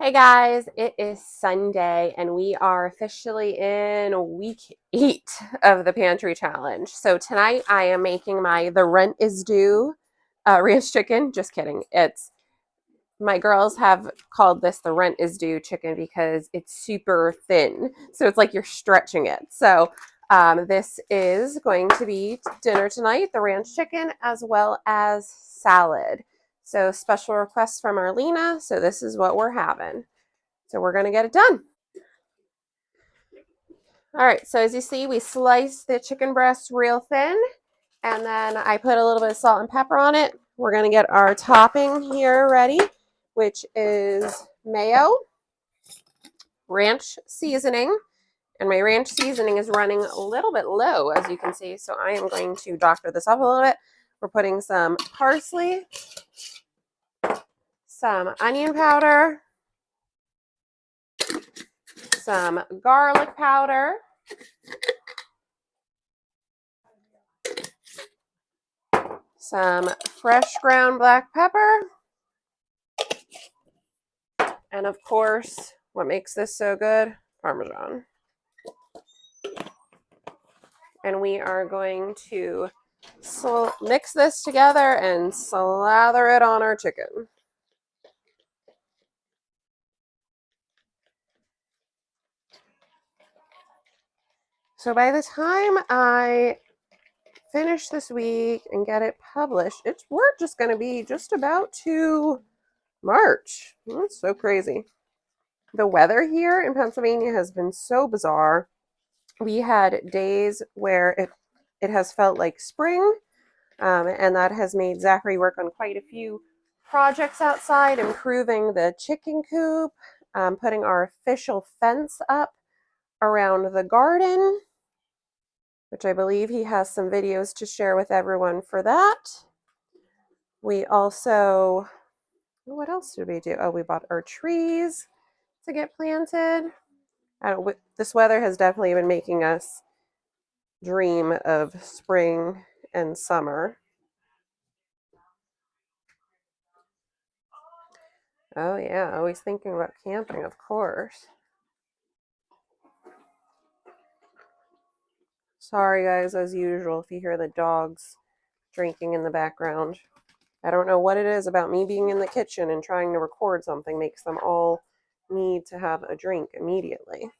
Hey guys, it is Sunday and we are officially in week 8 of the Pantry Challenge. So tonight I am making the rent is due ranch chicken. Just kidding. My girls have called this the rent is due chicken because it's super thin. So it's like you're stretching it. So this is going to be dinner tonight, the ranch chicken, as well as salad. So special request from Arlena. So this is what we're having. So we're going to get it done. All right, so as you see, we sliced the chicken breast real thin, and then I put a little bit of salt and pepper on it. We're going to get our topping here ready, which is mayo, ranch seasoning, and my ranch seasoning is running a little bit low, as you can see, so I am going to doctor this up a little bit. We're putting some parsley, some onion powder, some garlic powder, some fresh ground black pepper, and of course, what makes this so good? Parmesan. And we are going to mix this together and slather it on our chicken. So by the time I finish this week and get it published, we're just going to be just about to March. That's so crazy. The weather here in Pennsylvania has been so bizarre. We had days where it has felt like spring, and that has made Zachary work on quite a few projects outside, improving the chicken coop, putting our official fence up around the garden, which I believe he has some videos to share with everyone for that. We also, what else did we do? Oh, we bought our trees to get planted. This weather has definitely been making us dream of spring and summer. Oh yeah, always thinking about camping, of course. Sorry guys, as usual, if you hear the dogs drinking in the background. I don't know what it is about me being in the kitchen and trying to record something makes them all need to have a drink immediately.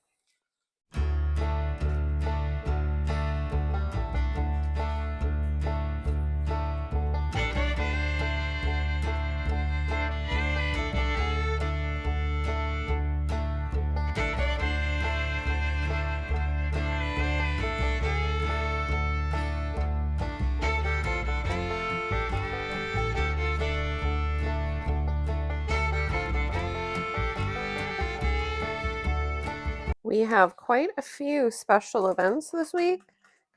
We have quite a few special events this week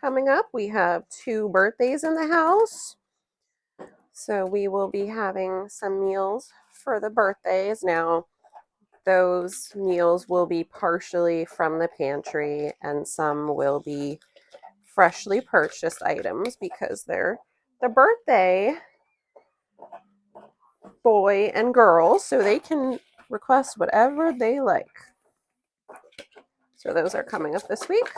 coming up. We have 2 birthdays in the house. So we will be having some meals for the birthdays. Now, those meals will be partially from the pantry and some will be freshly purchased items because they're the birthday boy and girl, so they can request whatever they like. So those are coming up this week.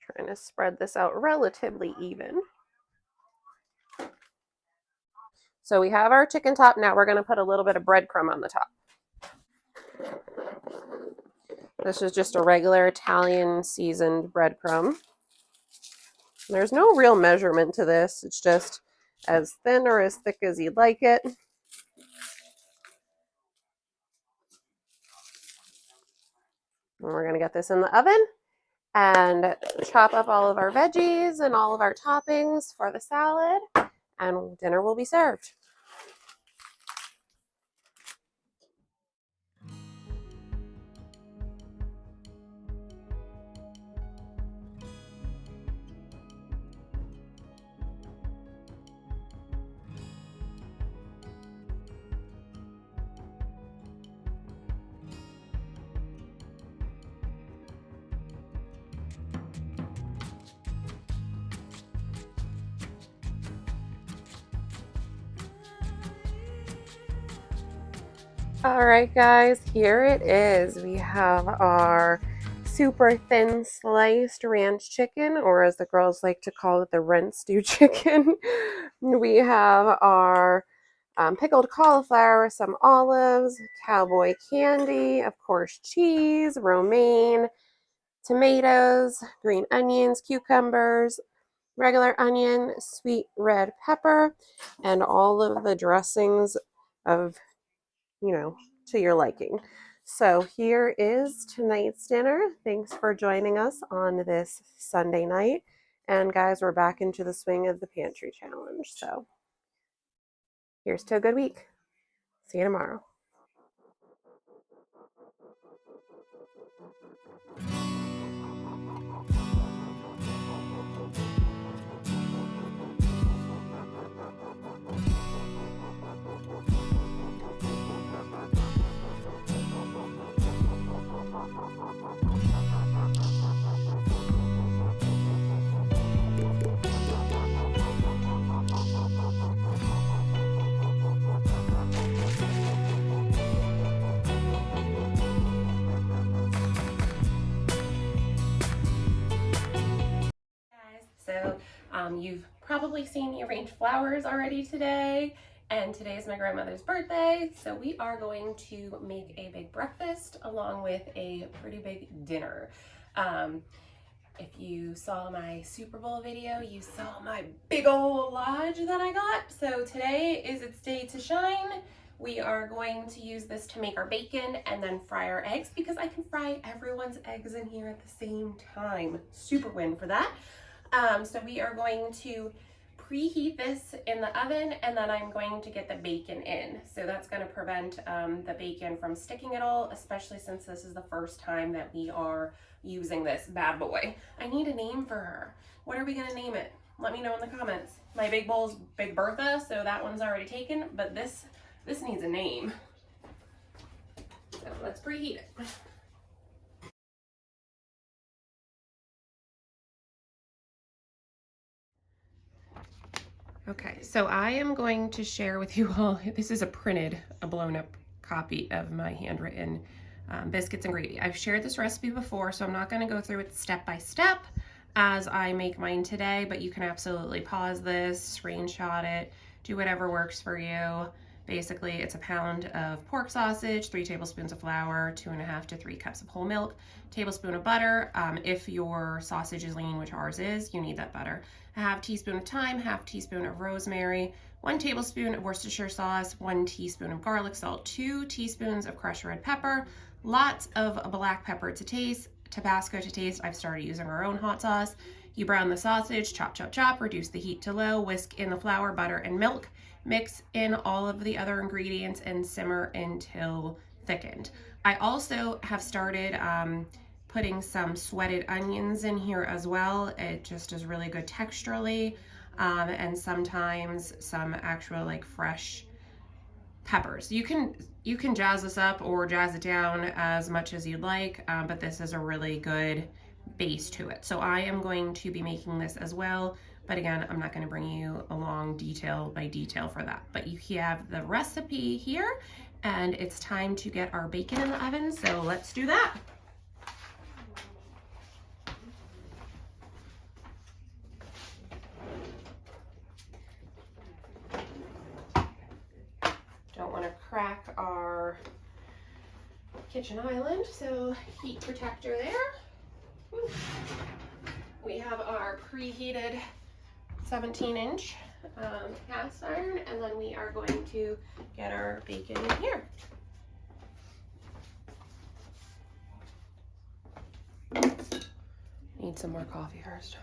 Trying to spread this out relatively even. So we have our chicken top. Now we're going to put a little bit of breadcrumb on the top. This is just a regular Italian seasoned breadcrumb. There's no real measurement to this. It's just as thin or as thick as you'd like it. And we're going to get this in the oven and chop up all of our veggies and all of our toppings for the salad, and dinner will be served. All right, guys, here it is. We have our super thin sliced ranch chicken, or as the girls like to call it, the rent stew chicken. We have our pickled cauliflower, some olives, cowboy candy, of course, cheese, romaine, tomatoes, green onions, cucumbers, regular onion, sweet red pepper, and all of the dressings of, to your liking. So here is tonight's dinner. Thanks for joining us on this Sunday night. And guys, we're back into the swing of the pantry challenge. So here's to a good week. See you tomorrow. So you've probably seen me arrange flowers already today, and today is my grandmother's birthday, so we are going to make a big breakfast along with a pretty big dinner. If you saw my Super Bowl video, you saw my big old lodge that I got. So today is its day to shine. We are going to use this to make our bacon and then fry our eggs, because I can fry everyone's eggs in here at the same time. Super win for that. So we are going to preheat this in the oven, and then I'm going to get the bacon in. So that's going to prevent the bacon from sticking at all, especially since this is the first time that we are using this bad boy. I need a name for her. What are we going to name it? Let me know in the comments. My big bowl's Big Bertha, so that one's already taken, but this needs a name. So let's preheat it. Okay, so I am going to share with you all, this is a blown up copy of my handwritten biscuits and gravy. I've shared this recipe before, so I'm not going to go through it step by step as I make mine today, but you can absolutely pause this, screenshot it, do whatever works for you. Basically, it's a pound of pork sausage, 3 tablespoons of flour, 2.5 to 3 cups of whole milk, tablespoon of butter. If your sausage is lean, which ours is, you need that butter. A half teaspoon of thyme, half teaspoon of rosemary, 1 tablespoon of Worcestershire sauce, 1 teaspoon of garlic salt, 2 teaspoons of crushed red pepper, lots of black pepper to taste, Tabasco to taste. I've started using our own hot sauce. You brown the sausage, chop, chop, chop, reduce the heat to low, whisk in the flour, butter, and milk. Mix in all of the other ingredients and simmer until thickened. I also have started putting some sweated onions in here as well. It just is really good texturally, and sometimes some actual like fresh peppers. You can jazz this up or jazz it down as much as you'd like, but this is a really good base to it. So I am going to be making this as well, but again, I'm not going to bring you along detail by detail for that. But you have the recipe here, and it's time to get our bacon in the oven, so let's do that. Don't want to crack our kitchen island, so heat protector there. We have our preheated 17-inch cast iron, and then we are going to get our bacon in here. Need some more coffee first.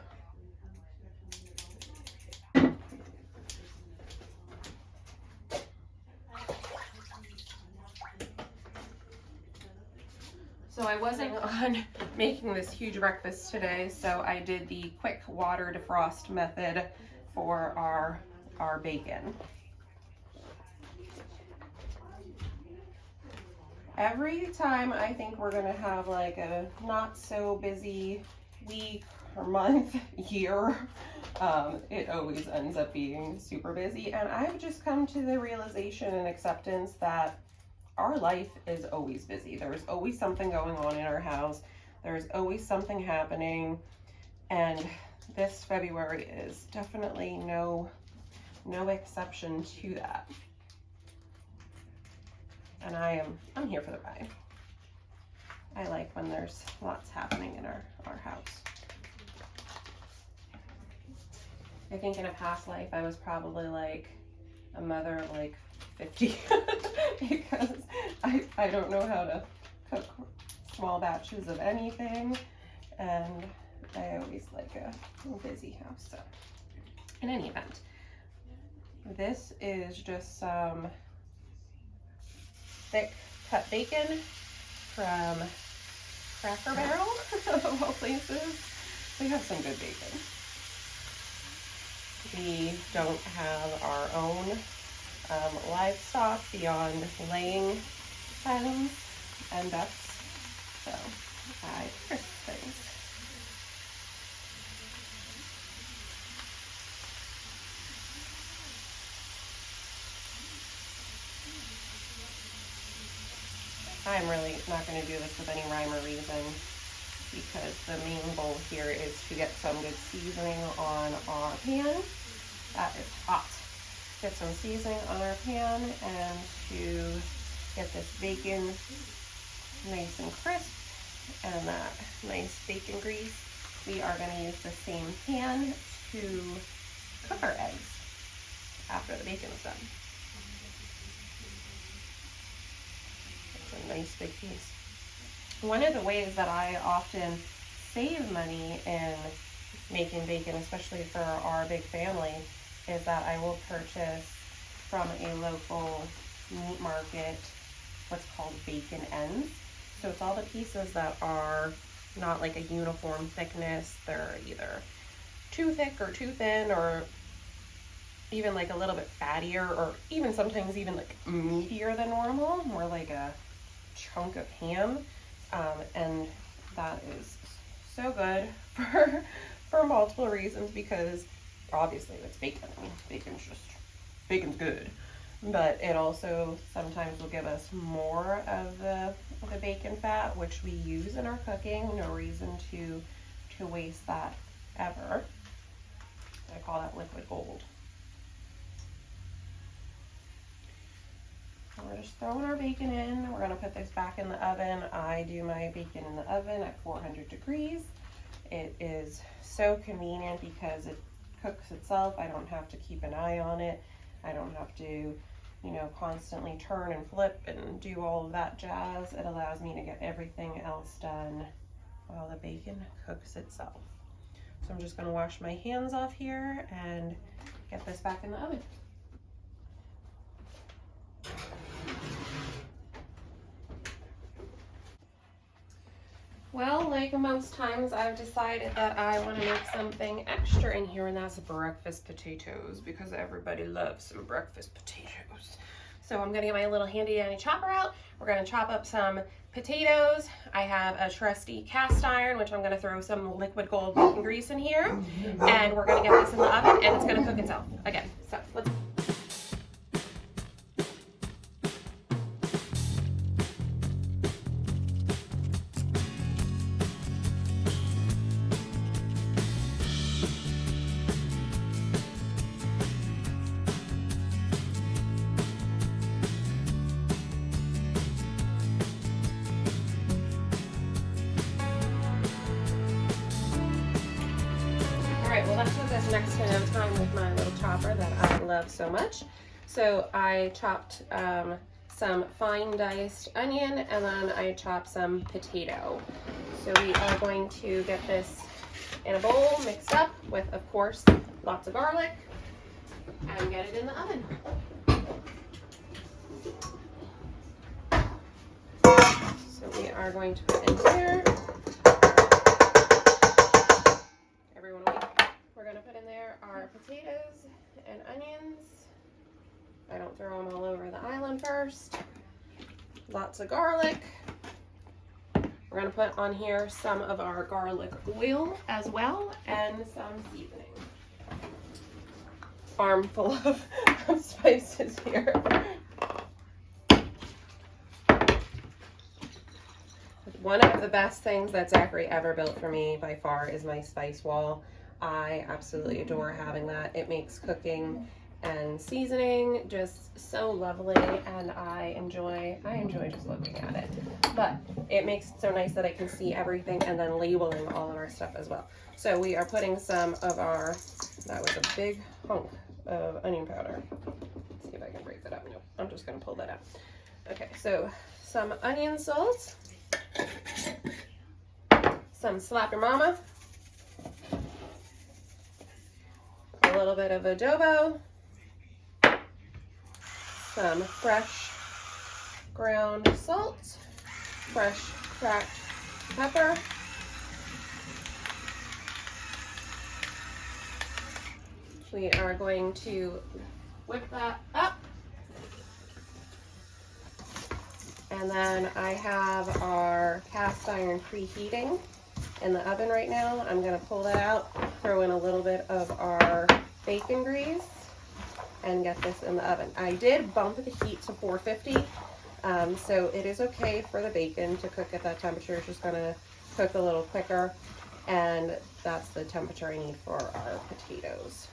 So I wasn't on making this huge breakfast today, so I did the quick water defrost method for our bacon. Every time I think we're gonna have like a not so busy week or month, year, it always ends up being super busy. And I've just come to the realization and acceptance that our life is always busy. There's always something going on in our house. There's always something happening. And this February is definitely no exception to that. And I'm here for the ride. I like when there's lots happening in our house. I think in a past life I was probably like a mother of like 50 because I don't know how to cook small batches of anything, and I always like a busy house. So in any event, this is just some thick cut bacon from Cracker Barrel of all places. We have some good bacon. We don't have our own livestock beyond laying hens and ducks, so I crisp things. I'm really not going to do this with any rhyme or reason, because the main goal here is to get some good seasoning on our pan. That is hot. Get some seasoning on our pan, and to get this bacon nice and crisp and that nice bacon grease, we are going to use the same pan to cook our eggs after the bacon is done. That's a nice big piece. One of the ways that I often save money in making bacon, especially for our big family, is that I will purchase from a local meat market what's called bacon ends. So it's all the pieces that are not like a uniform thickness. They're either too thick or too thin, or even like a little bit fattier, or even sometimes even like meatier than normal, more like a chunk of ham. And that is so good for multiple reasons, because obviously it's bacon. I mean, bacon's good, but it also sometimes will give us more of the bacon fat, which we use in our cooking. No reason to waste that ever. I call that liquid gold. So we're just throwing our bacon in. We're gonna put this back in the oven. I do my bacon in the oven at 400 degrees. It is so convenient because it cooks itself. I don't have to keep an eye on it. I don't have to, constantly turn and flip and do all of that jazz. It allows me to get everything else done while the bacon cooks itself. So I'm just going to wash my hands off here and get this back in the oven. Well, like most times, I've decided that I want to make something extra in here, and that's breakfast potatoes, because everybody loves some breakfast potatoes. So I'm going to get my little handy dandy chopper out. We're going to chop up some potatoes. I have a trusty cast iron, which I'm going to throw some liquid gold bacon grease in here, and we're going to get this in the oven, and it's going to cook itself again. So let's. Well, let's do this next to no time with my little chopper that I love so much. So I chopped some fine diced onion, and then I chopped some potato. So we are going to get this in a bowl mixed up with, of course, lots of garlic, and get it in the oven. So we are going to put in here. Everyone wait. We're going to put in there our potatoes and onions. I don't throw them all over the island first. Lots of garlic. We're going to put on here some of our garlic oil as well, and some seasoning. Armful of spices here. One of the best things that Zachary ever built for me by far is my spice wall. I absolutely adore having that. It makes cooking and seasoning just so lovely, and I enjoy just looking at it. But it makes it so nice that I can see everything and then labeling all of our stuff as well. So we are putting some of our, that was a big hunk of onion powder. Let's see if I can break that up. No, I'm just gonna pull that out. Okay, so some onion salt, some Slap Your Mama, a little bit of adobo, some fresh ground salt, fresh cracked pepper, we are going to whip that up. And then I have our cast iron preheating in the oven right now. I'm gonna pull that out, throw in a little bit of our bacon grease, and get this in the oven. I did bump the heat to 450, so it is okay for the bacon to cook at that temperature. It's just gonna cook a little quicker, and that's the temperature I need for our potatoes.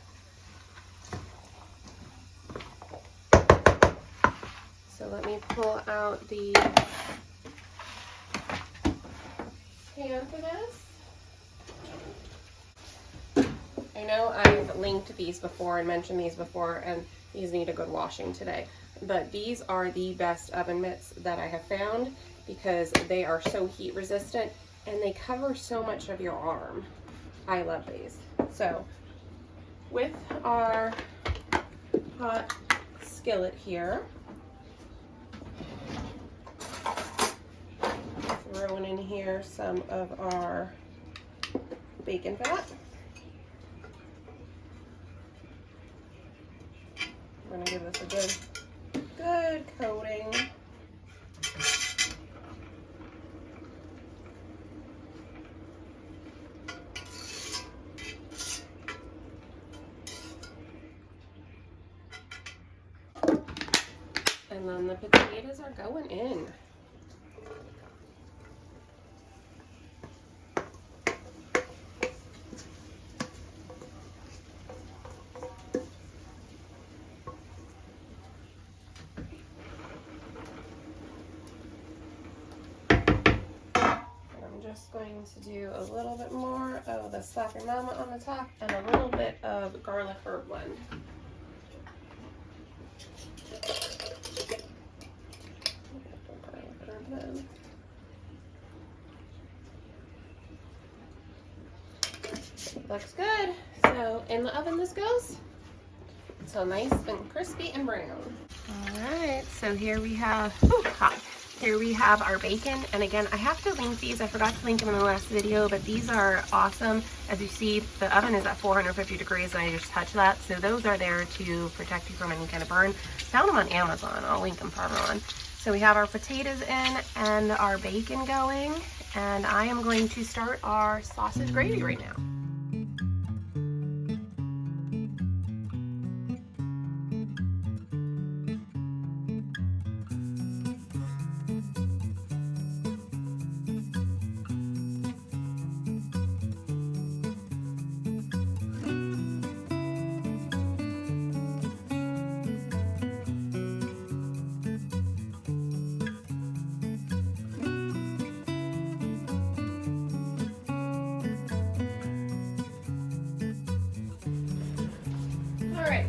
So let me pull out the pan for this. I know I've linked these before and mentioned these before, and these need a good washing today. But these are the best oven mitts that I have found because they are so heat resistant and they cover so much of your arm. I love these. So with our hot skillet here, throwing in here some of our bacon fat. I'm gonna give this a good coating. And then the potatoes are going in. Just going to do a little bit more of the Slap Your Mama on the top and a little bit of garlic herb blend. Looks good. So in the oven this goes. So nice and crispy and brown. All right, so here we have, hot. Here we have our bacon, and again, I have to link these. I forgot to link them in the last video, but these are awesome. As you see, the oven is at 450 degrees, and I just touched that. So those are there to protect you from any kind of burn. Found them on Amazon. I'll link them for everyone. So we have our potatoes in and our bacon going, and I am going to start our sausage gravy right now.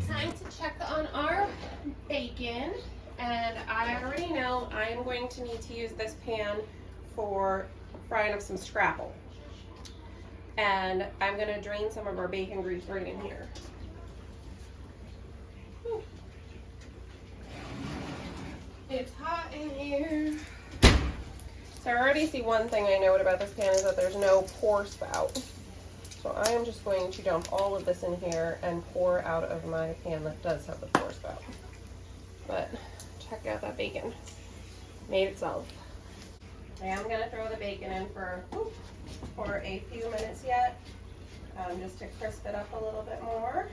Time to check on our bacon, and I already know I am going to need to use this pan for frying up some scrapple, and I'm going to drain some of our bacon grease right in here. Whew. It's hot in here. So I already see one thing I note about this pan is that there's no pour spout. So I am just going to dump all of this in here and pour out of my pan that does have the pour spout. But check out that bacon. Made itself. I am going to throw the bacon in for a few minutes yet, just to crisp it up a little bit more.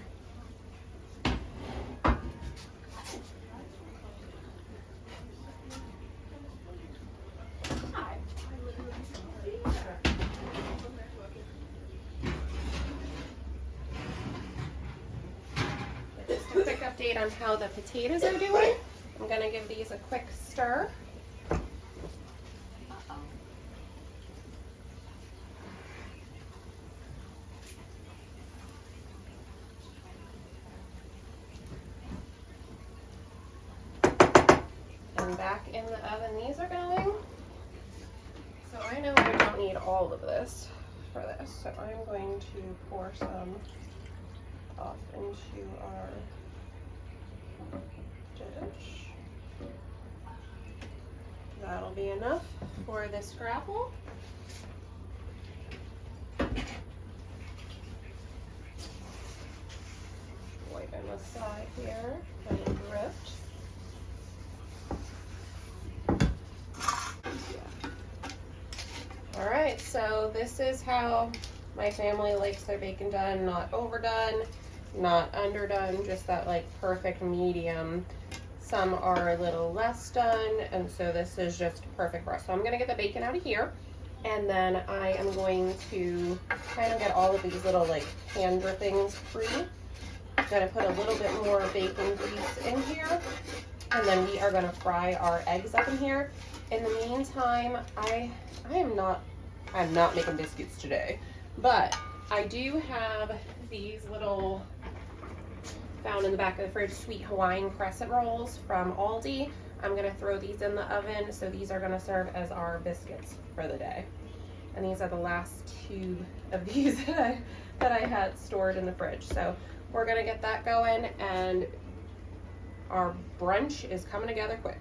update on how the potatoes are doing. I'm gonna give these a quick stir. And back in the oven these are going. So I know I don't need all of this for this, so I'm going to pour some off into our dish. That'll be enough for this scrapple. Wipe on the side here and drift. All right, so this is how my family likes their bacon done, not overdone, not underdone, just that like perfect medium. Some are a little less done, and so this is just perfect for us. So I'm gonna get the bacon out of here, and then I am going to kind of get all of these little like hand drippings free. I'm gonna put a little bit more bacon grease in here, and then we are gonna fry our eggs up in here. In the meantime, I'm not making biscuits today, but I do have these little, found in the back of the fridge, sweet Hawaiian crescent rolls from Aldi. I'm gonna throw these in the oven, so these are gonna serve as our biscuits for the day. And these are the last two of these that I had stored in the fridge. So we're gonna get that going, and our brunch is coming together quick.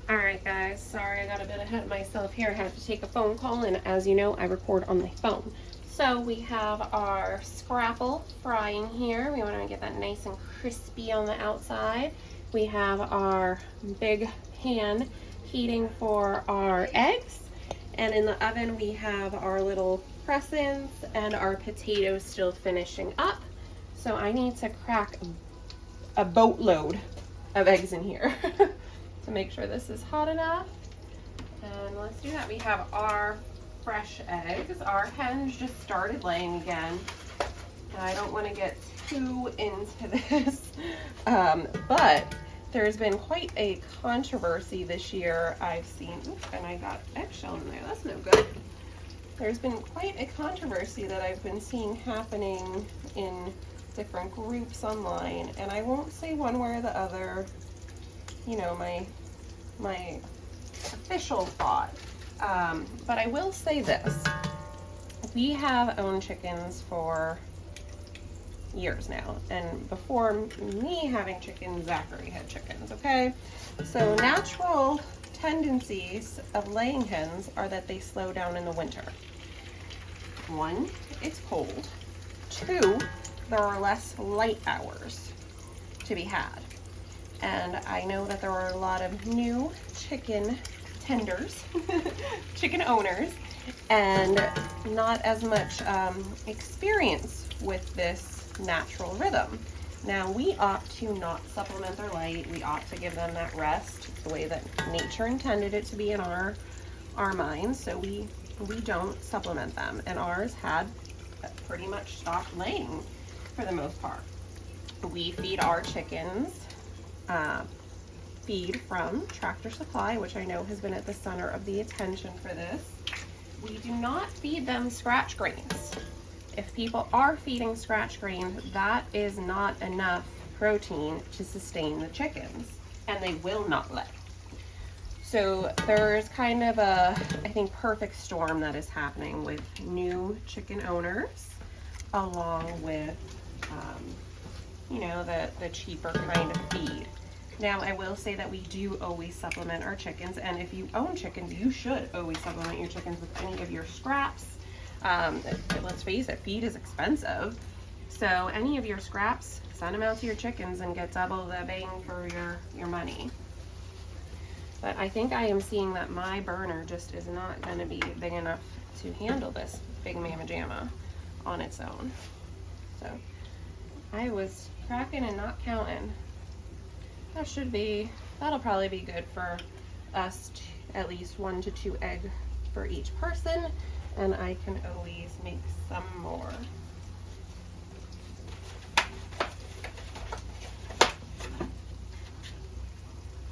Alright guys, sorry I got a bit ahead of myself here. I had to take a phone call, and as you know, I record on my phone. So we have our scrapple frying here. We want to get that nice and crispy on the outside. We have our big pan heating for our eggs. And in the oven we have our little crescents and our potatoes still finishing up. So I need to crack a boatload of eggs in here to make sure this is hot enough. And let's do that. We have our fresh eggs. Our hens just started laying again. I don't want to get too into this, but there's been quite a controversy this year. I've seen, oops, and I got eggshell in there. That's no good. There's been quite a controversy that I've been seeing happening in different groups online, and I won't say one way or the other, you know, my official thought, but I will say this. We have owned chickens for years now, and before me having chickens, Zachary had chickens, okay? So natural tendencies of laying hens are that they slow down in the winter. One, it's cold. Two, there are less light hours to be had. And I know that there are a lot of new chicken tenders, chicken owners, and not as much experience with this natural rhythm. Now we opt to not supplement their light. We opt to give them that rest. It's the way that nature intended it to be in our minds. So we don't supplement them, and ours had pretty much stopped laying for the most part. We feed our chickens feed from Tractor Supply, which I know has been at the center of the attention for this. We do not feed them scratch grains. If people are feeding scratch grains, that is not enough protein to sustain the chickens, and they will not lay. So there's kind of a, I think, perfect storm that is happening with new chicken owners, along with, you know, the cheaper kind of feed. Now, I will say that we do always supplement our chickens, and if you own chickens, you should always supplement your chickens with any of your scraps. Let's face it, feed is expensive, so any of your scraps, send them out to your chickens and get double the bang for your money. But I think I am seeing that my burner just is not going to be big enough to handle this big mamma jamma on its own. So I was cracking and not counting. that'll probably be good for us, at least 1 to 2 eggs for each person, and I can always make some more.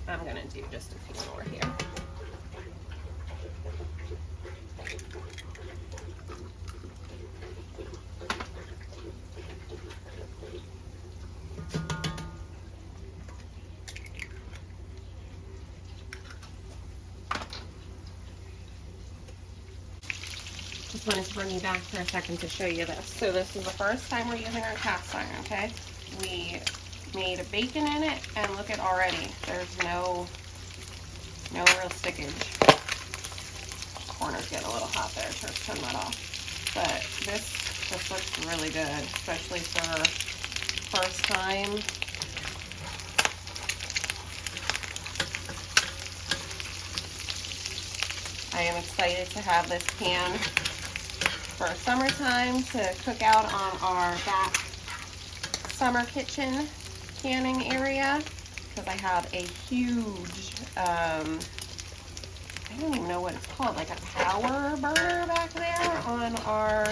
I'm gonna do just a few more here. Just wanted to bring you back for a second to show you this. So this is the first time we're using our cast iron, okay? We made a bacon in it, and look at already, there's no real stickage. Corner's getting a little hot there, turn that off. But this just looks really good, especially for first time. I am excited to have this pan for summertime to cook out on our back summer kitchen canning area, because I have a huge, I don't even know what it's called, like a power burner back there on our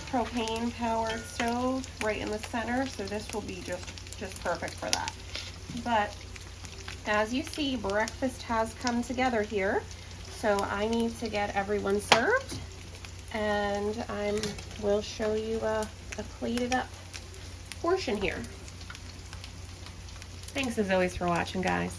propane powered stove right in the center, so this will be just perfect for that. But as you see, breakfast has come together here, so I need to get everyone served, and we'll show you a plated up portion here. Thanks as always for watching, guys.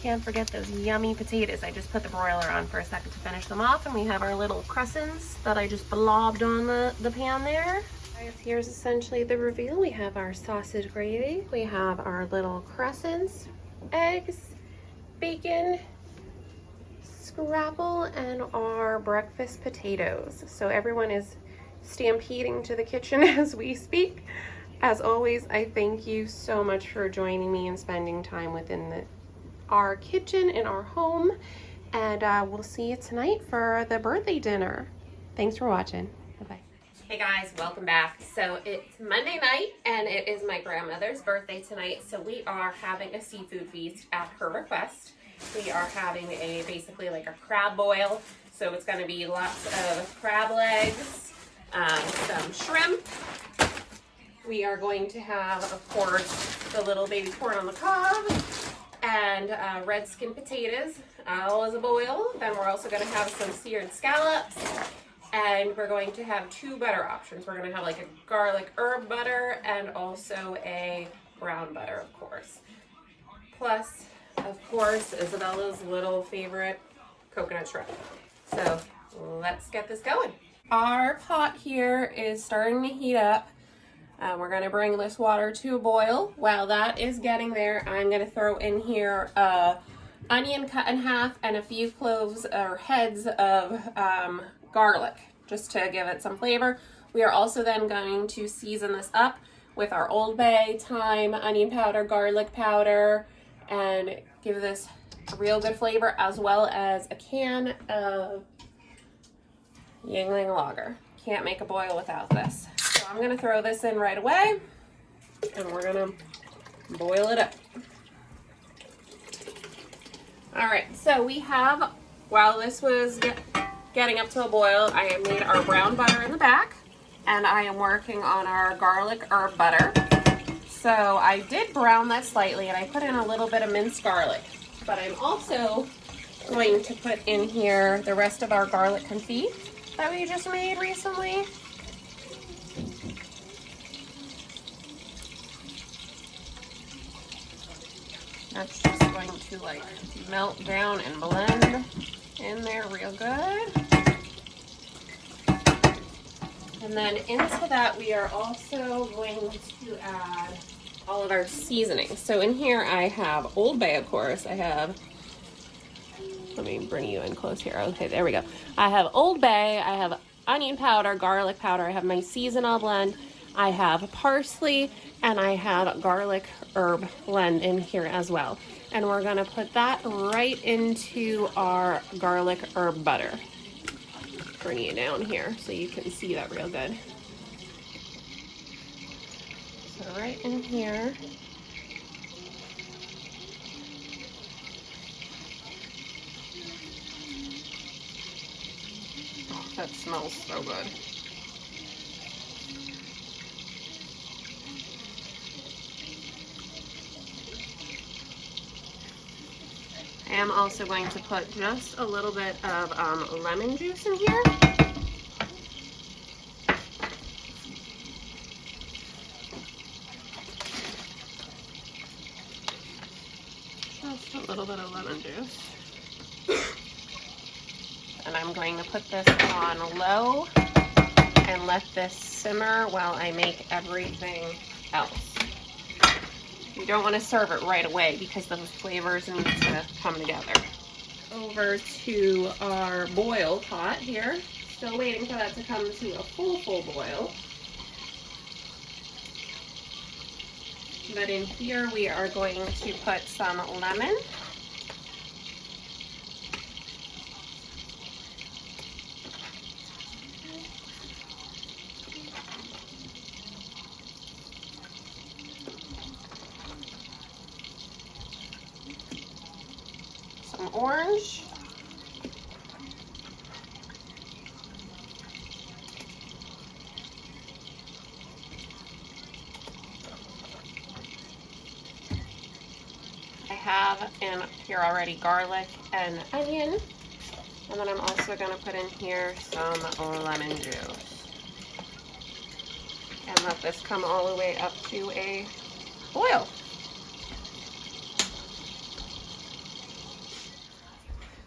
Can't forget those yummy potatoes. I just put the broiler on for a second to finish them off, and we have our little crescents that I just blobbed on the pan there. Guys, here's essentially the reveal. We have our sausage gravy, we have our little crescents, eggs, bacon, scrapple, and our breakfast potatoes. So everyone is stampeding to the kitchen as we speak. As always, I thank you so much for joining me and spending time within our kitchen in our home, and we'll see you tonight for the birthday dinner. Thanks for watching. Bye-bye. Hey guys, welcome back. So it's Monday night, and it is my grandmother's birthday tonight, so we are having a seafood feast at her request. We are having basically like a crab boil, so it's going to be lots of crab legs, some shrimp. We are going to have, of course, the little baby corn on the cob, and red skin potatoes, all as a boil. Then we're also going to have some seared scallops, and we're going to have 2 butter options. We're going to have like a garlic herb butter and also a brown butter, of course. Plus, of course, Isabella's little favorite coconut shrimp. So let's get this going. Our pot here is starting to heat up. We're going to bring this water to a boil. While that is getting there, I'm going to throw in here onion cut in half and a few cloves or heads of garlic, just to give it some flavor. We are also then going to season this up with our Old Bay, thyme, onion powder, garlic powder, and give this a real good flavor, as well as a can of Yingling Lager. Can't make a boil without this. So I'm gonna throw this in right away, and we're gonna boil it up. All right, so we have, while this was getting up to a boil, I have made our brown butter in the back, and I am working on our garlic herb butter. So I did brown that slightly, and I put in a little bit of minced garlic, but I'm also going to put in here the rest of our garlic confit that we just made recently. That's just going to like melt down and blend in there real good. And then into that we are also going to add all of our seasonings. So in here I have Old Bay, of course. I have, let me bring you in close here. Okay, there we go. I have Old Bay, I have onion powder, garlic powder, I have my seasonal blend, I have parsley, and I have garlic herb blend in here as well. And we're gonna put that right into our garlic herb butter. Bring you down here so you can see that real good. So right in here. That smells so good. I am also going to put just a little bit of lemon juice in here. Just a little bit of lemon juice. And I'm going to put this on low and let this simmer while I make everything else. You don't want to serve it right away because those flavors need to come together. Over to our boil pot here. Still waiting for that to come to a full boil. But in here we are going to put some lemon. Some orange. I have in here already garlic and onion. And then I'm also going to put in here some lemon juice. And let this come all the way up to a boil.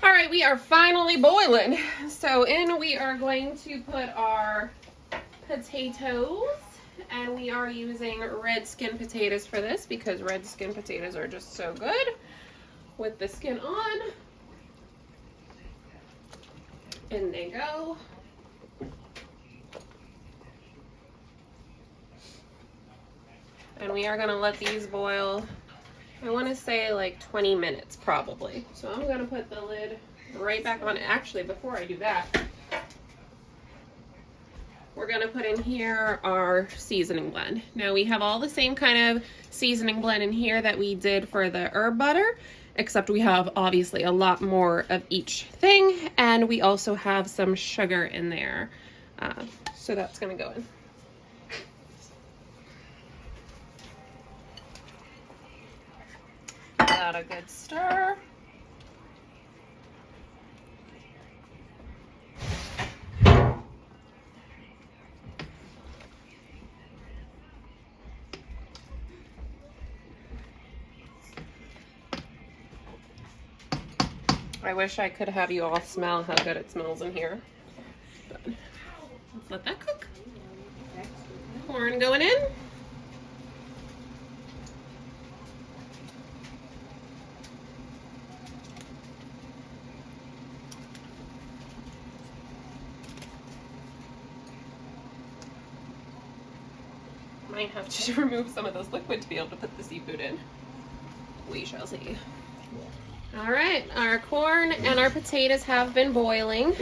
All right, we are finally boiling. So in we are going to put our potatoes. And we are using red skin potatoes for this because red skin potatoes are just so good with the skin on. In they go. And we are gonna let these boil, I wanna say like 20 minutes probably. So I'm gonna put the lid right back on. Actually, before I do that, we're gonna put in here our seasoning blend. Now we have all the same kind of seasoning blend in here that we did for the herb butter, except we have obviously a lot more of each thing, and we also have some sugar in there. So that's gonna go in. Give that a good stir. I wish I could have you all smell how good it smells in here. But let's let that cook. Corn going in. Might have to remove some of those liquid to be able to put the seafood in. We shall see. All right, our corn and our potatoes have been boiling.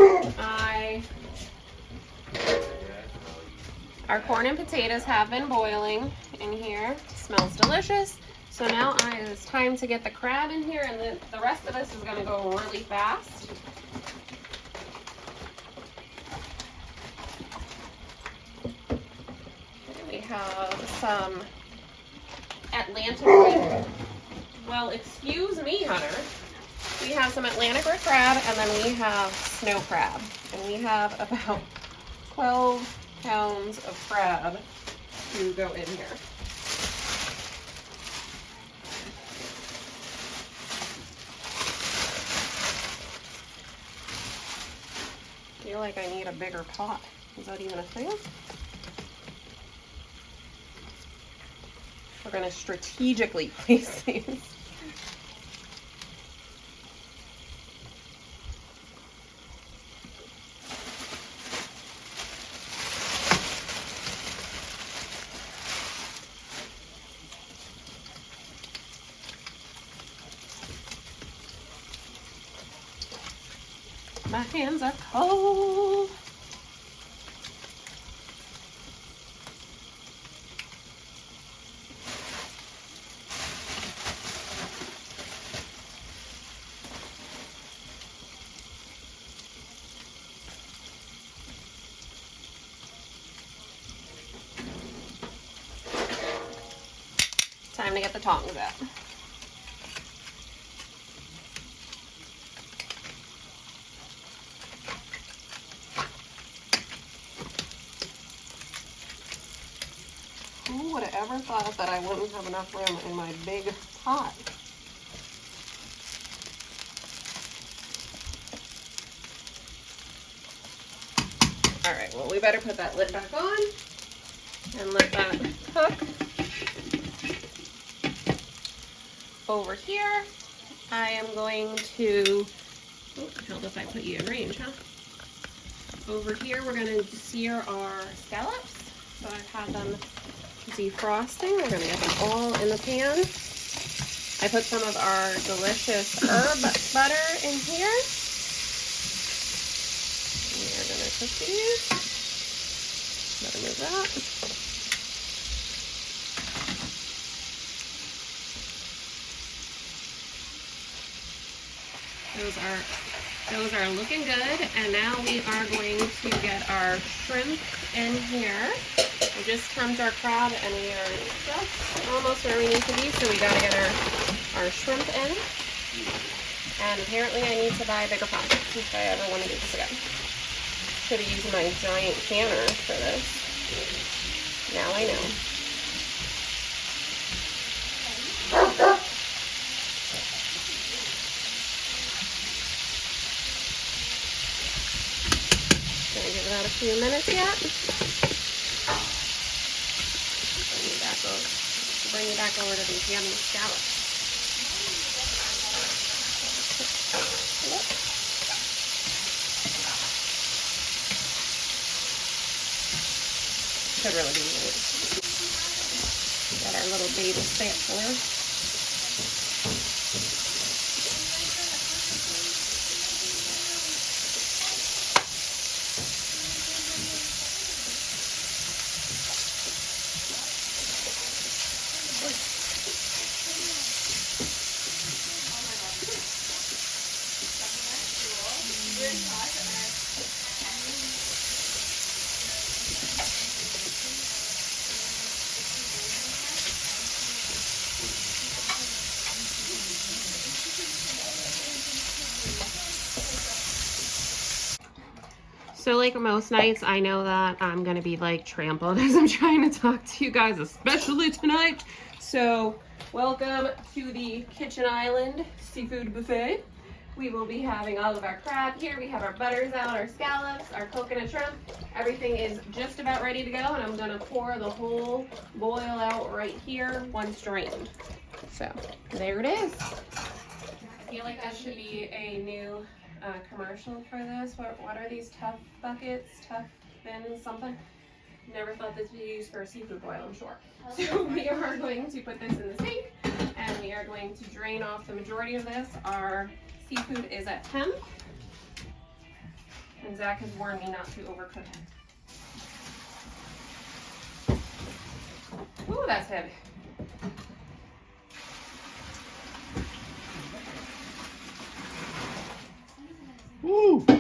Our corn and potatoes have been boiling in here. Smells delicious. So now it's time to get the crab in here, and the rest of this is gonna go really fast. We have some Atlantic red. Well, excuse me, Hunter. We have some Atlantic red crab, and then we have snow crab. And we have about 12 pounds of crab to go in here. I feel like I need a bigger pot. Is that even a thing? We're going to strategically place these. My hands are cold. time to get the tongs out. Who would have ever thought that I wouldn't have enough room in my big pot? All right, well, we better put that lid back on and let that cook. Over here, I am going to, oh, held if I put you in range, huh? Over here, we're gonna sear our scallops. So I've had them defrosting. We're gonna get them all in the pan. I put some of our delicious herb butter in here. We are gonna cook these. Let them move that. Those are looking good, and now we are going to get our shrimp in here. We just trimmed our crab, and we are just almost where we need to be, so we gotta get our shrimp in. And apparently I need to buy a bigger pot if I ever want to do this again. Should have used my giant canner for this. Now I know. Give that a few minutes yet. Bring you back over to these yummy scallops. Could really be good. Got our little baby spatula. So like most nights, I know that I'm gonna be like trampled as I'm trying to talk to you guys, especially tonight. So welcome to the Kitchen Island Seafood Buffet. We will be having all of our crab here. We have our butters out, our scallops, our coconut shrimp. Everything is just about ready to go, and I'm gonna pour the whole boil out right here once drained. So there it is. I feel like that should be a new commercial for this. What are these tough buckets, tough bins, something? Never thought this would be used for a seafood boil, I'm sure. So we are going to put this in the sink, and we are going to drain off the majority of this. Our seafood is at temp, and Zach has warned me not to overcook it. Ooh, that's heavy. Woo! We're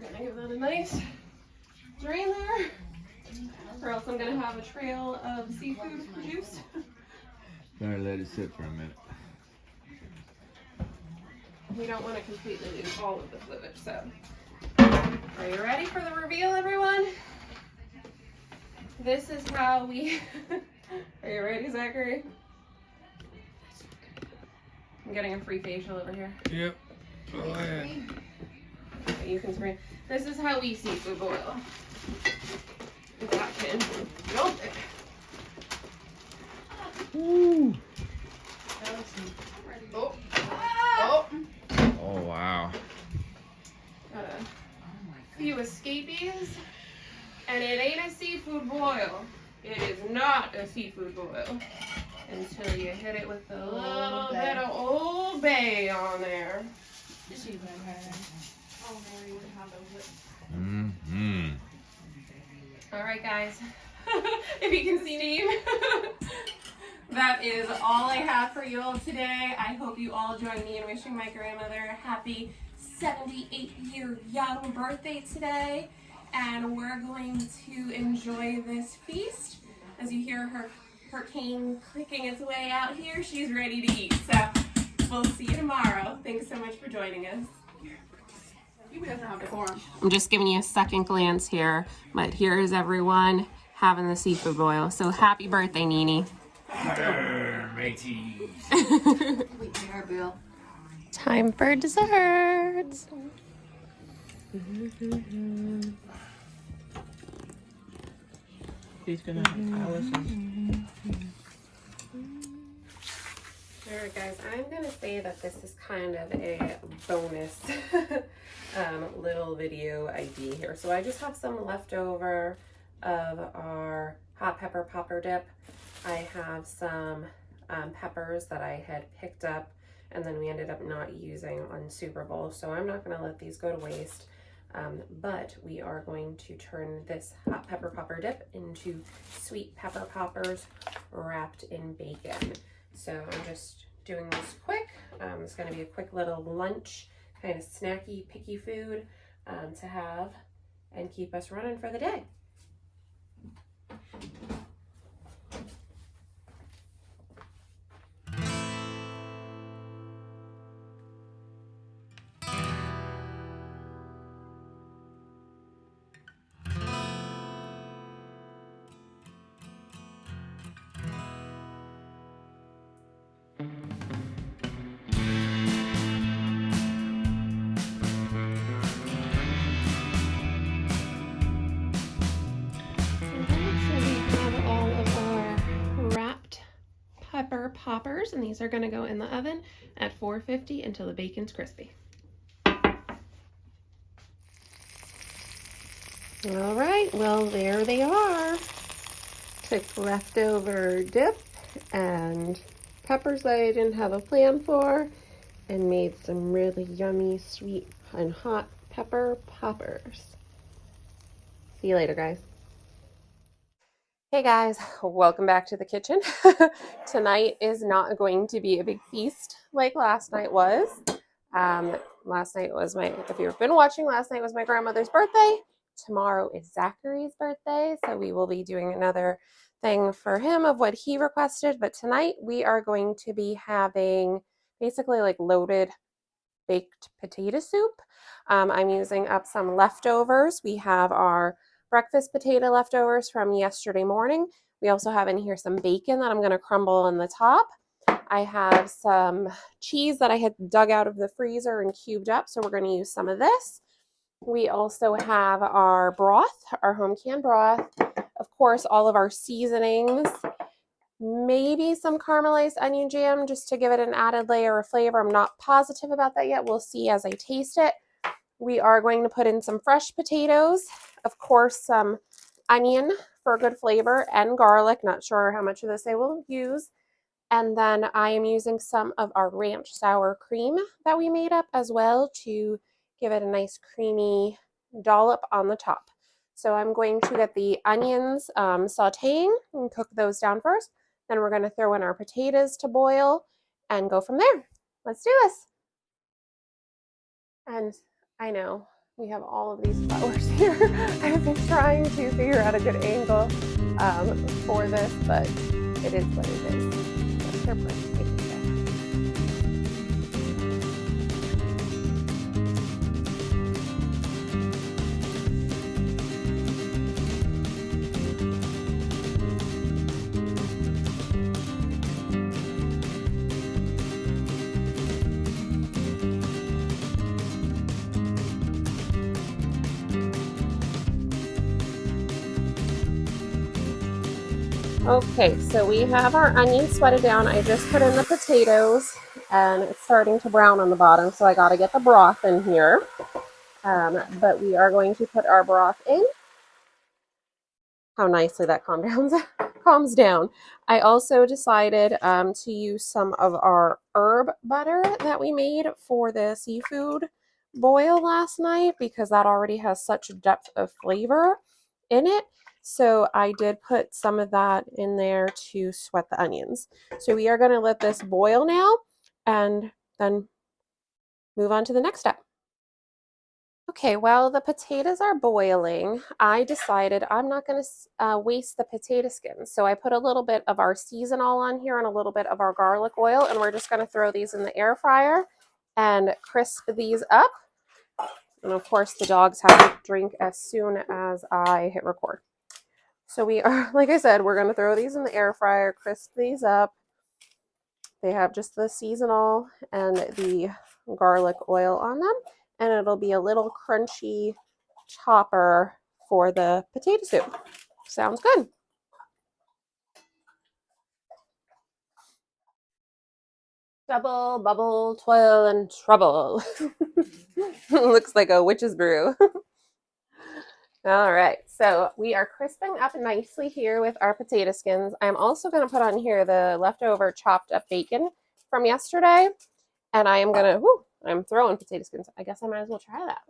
gonna give that a nice drain there, or else I'm gonna have a trail of seafood juice. Better let it sit for a minute. We don't want to completely lose all of the fluid, so. Are you ready for the reveal, everyone? This is how we, are you ready, Zachary? I'm getting a free facial over here. Yep. Go ahead. You can scream. This is how we seafood boil. That can jump it. Woo! Oh. Oh. Oh, wow. Got a few escapees. And it ain't a seafood boil. It is not a seafood boil. Until you hit it with a little bit of Old Bay on there. Oh, Mary would have those. Mm-hmm. All right, guys. If you can see me, that is all I have for you all today. I hope you all join me in wishing my grandmother a happy 78-year young birthday today. and we're going to enjoy this feast. As you hear her cane clicking its way out here, she's ready to eat. So we'll see you tomorrow. Thanks so much for joining us. I'm just giving you a second glance here, but here is everyone having the seafood boil. So happy birthday, Nini. Time for desserts. She's gonna have Alice's. Alright guys, I'm going to say that this is kind of a bonus little video idea here. So I just have some leftover of our hot pepper popper dip. I have some peppers that I had picked up and then we ended up not using on Super Bowl. So I'm not going to let these go to waste. But we are going to turn this hot pepper popper dip into sweet pepper poppers wrapped in bacon. So I'm just doing this quick. It's going to be a quick little lunch, kind of snacky, picky food to have and keep us running for the day. Pepper poppers, and these are going to go in the oven at 450 until the bacon's crispy. All right, well, there they are. Took leftover dip and peppers that I didn't have a plan for and made some really yummy, sweet and hot pepper poppers. See you later, guys. Hey guys, welcome back to the kitchen. Tonight is not going to be a big feast like last night was. Last night was if you've been watching, last night was my grandmother's birthday. Tomorrow is Zachary's birthday, so we will be doing another thing for him of what he requested. But tonight we are going to be having basically like loaded baked potato soup. I'm using up some leftovers. We have our breakfast potato leftovers from yesterday morning. We also have in here some bacon that I'm going to crumble on the top. I have some cheese that I had dug out of the freezer and cubed up, so we're going to use some of this. We also have our broth, our home canned broth. Of course, all of our seasonings. Maybe some caramelized onion jam just to give it an added layer of flavor. I'm not positive about that yet. We'll see as I taste it. We are going to put in some fresh potatoes, of course, some onion for good flavor and garlic. Not sure how much of this I will use. And then I am using some of our ranch sour cream that we made up as well to give it a nice creamy dollop on the top. So I'm going to get the onions sauteing and cook those down first. Then we're going to throw in our potatoes to boil and go from there. Let's do this. And I know we have all of these flowers here. I've been trying to figure out a good angle for this, but it is what it is. They're pretty. Okay, so we have our onions sweated down. I just put in the potatoes and it's starting to brown on the bottom, so I got to get the broth in here. But we are going to put our broth in. How nicely that calms down. I also decided to use some of our herb butter that we made for the seafood boil last night because that already has such a depth of flavor in it. So I did put some of that in there to sweat the onions. So we are going to let this boil now and then move on to the next step. Okay, while the potatoes are boiling, I decided I'm not going to waste the potato skins. So I put a little bit of our seasonal on here and a little bit of our garlic oil, and we're just going to throw these in the air fryer and crisp these up. And of course, the dogs have to drink as soon as I hit record. So we are, like I said, we're going to throw these in the air fryer, crisp these up. They have just the seasonal and the garlic oil on them, and it'll be a little crunchy topper for the potato soup. Sounds good. Double, bubble, toil, and trouble. Looks like a witch's brew. All right, so we are crisping up nicely here with our potato skins. I'm also going to put on here the leftover chopped up bacon from yesterday, and I am going to, I'm throwing potato skins. I guess I might as well try that.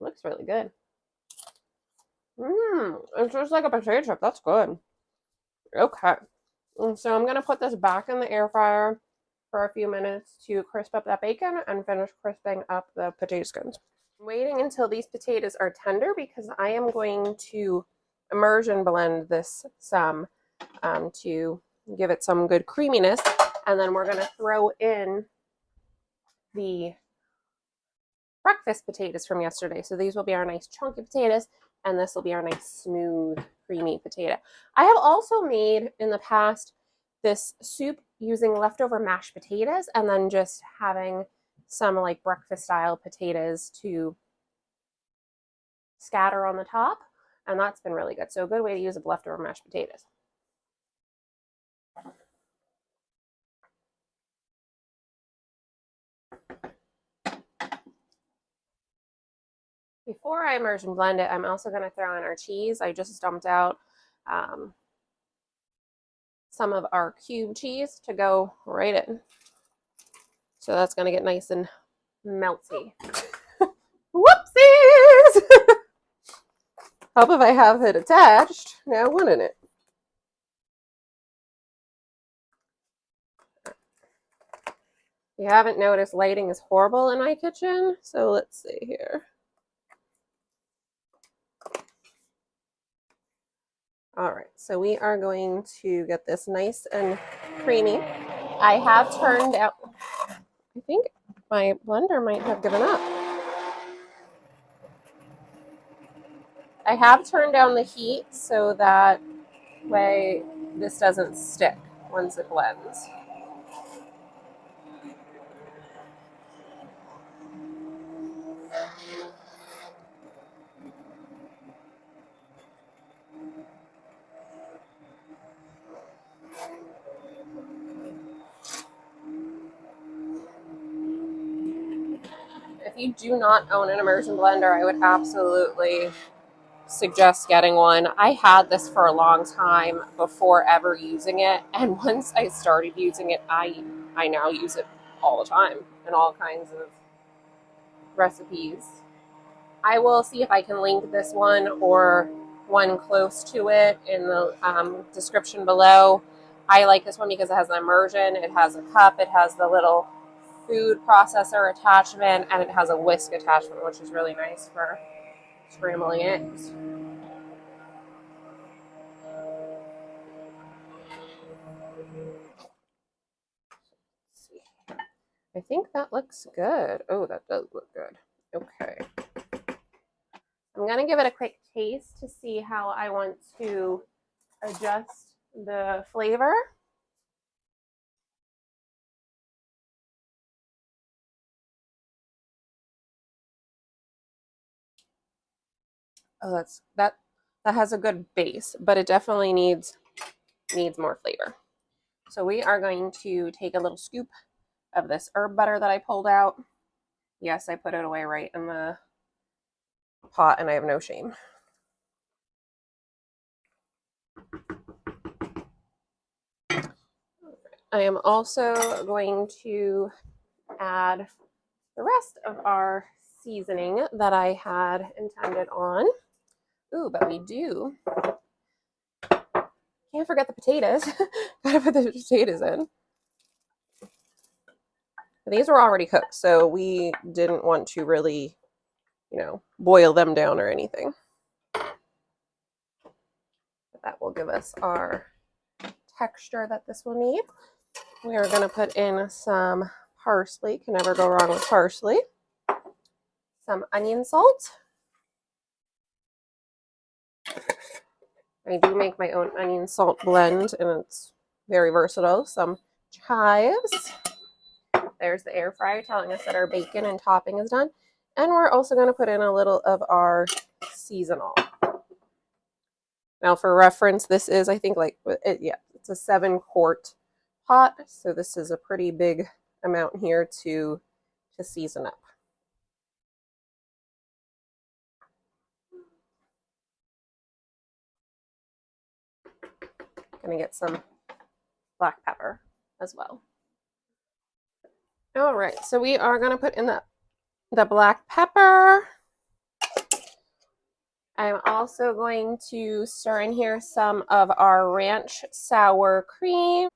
Looks really good. It's just like a potato chip. That's good. Okay. So I'm going to put this back in the air fryer for a few minutes to crisp up that bacon and finish crisping up the potato skins. I'm waiting until these potatoes are tender because I am going to immersion blend this some to give it some good creaminess. And then we're going to throw in the breakfast potatoes from yesterday. So these will be our nice chunky potatoes, and this will be our nice smooth, creamy potato. I have also made in the past this soup using leftover mashed potatoes and then just having some like breakfast style potatoes to scatter on the top, and that's been really good. So a good way to use up leftover mashed potatoes. Before I immersion blend it, I'm also going to throw in our cheese. I just dumped out some of our cube cheese to go right in. So that's going to get nice and melty. Whoopsies! Hope if I have it attached, now wouldn't it? You haven't noticed lighting is horrible in my kitchen, so let's see here. All right, so we are going to get this nice and creamy. I have turned out, I think my blender might have given up. I have turned down the heat so that way this doesn't stick once it blends. If you do not own an immersion blender, I would absolutely suggest getting one. I had this for a long time before ever using it, and once I started using it, I now use it all the time in all kinds of recipes. I will see if I can link this one or one close to it in the description below. I like this one because it has an immersion, it has a cup, it has the little food processor attachment, and it has a whisk attachment, which is really nice for scrambling eggs. I think that looks good. Oh, that does look good. Okay. I'm going to give it a quick taste to see how I want to adjust the flavor. Oh, that has a good base, but it definitely needs more flavor. So we are going to take a little scoop of this herb butter that I pulled out. Yes, I put it away right in the pot, and I have no shame. I am also going to add the rest of our seasoning that I had intended on. Ooh, but we do. Can't forget the potatoes. Gotta put the potatoes in. These were already cooked, so we didn't want to really boil them down or anything. But that will give us our texture that this will need. We are going to put in some parsley. Can never go wrong with parsley. Some onion salt. I do make my own onion salt blend, and it's very versatile. Some chives. There's the air fryer telling us that our bacon and topping is done. And we're also going to put in a little of our seasonal. Now, for reference, this is, I think, it's a 7-quart pot. So this is a pretty big amount here to season up. Gonna get some black pepper as well. All right, so we are gonna put in the black pepper. I'm also going to stir in here some of our ranch sour cream.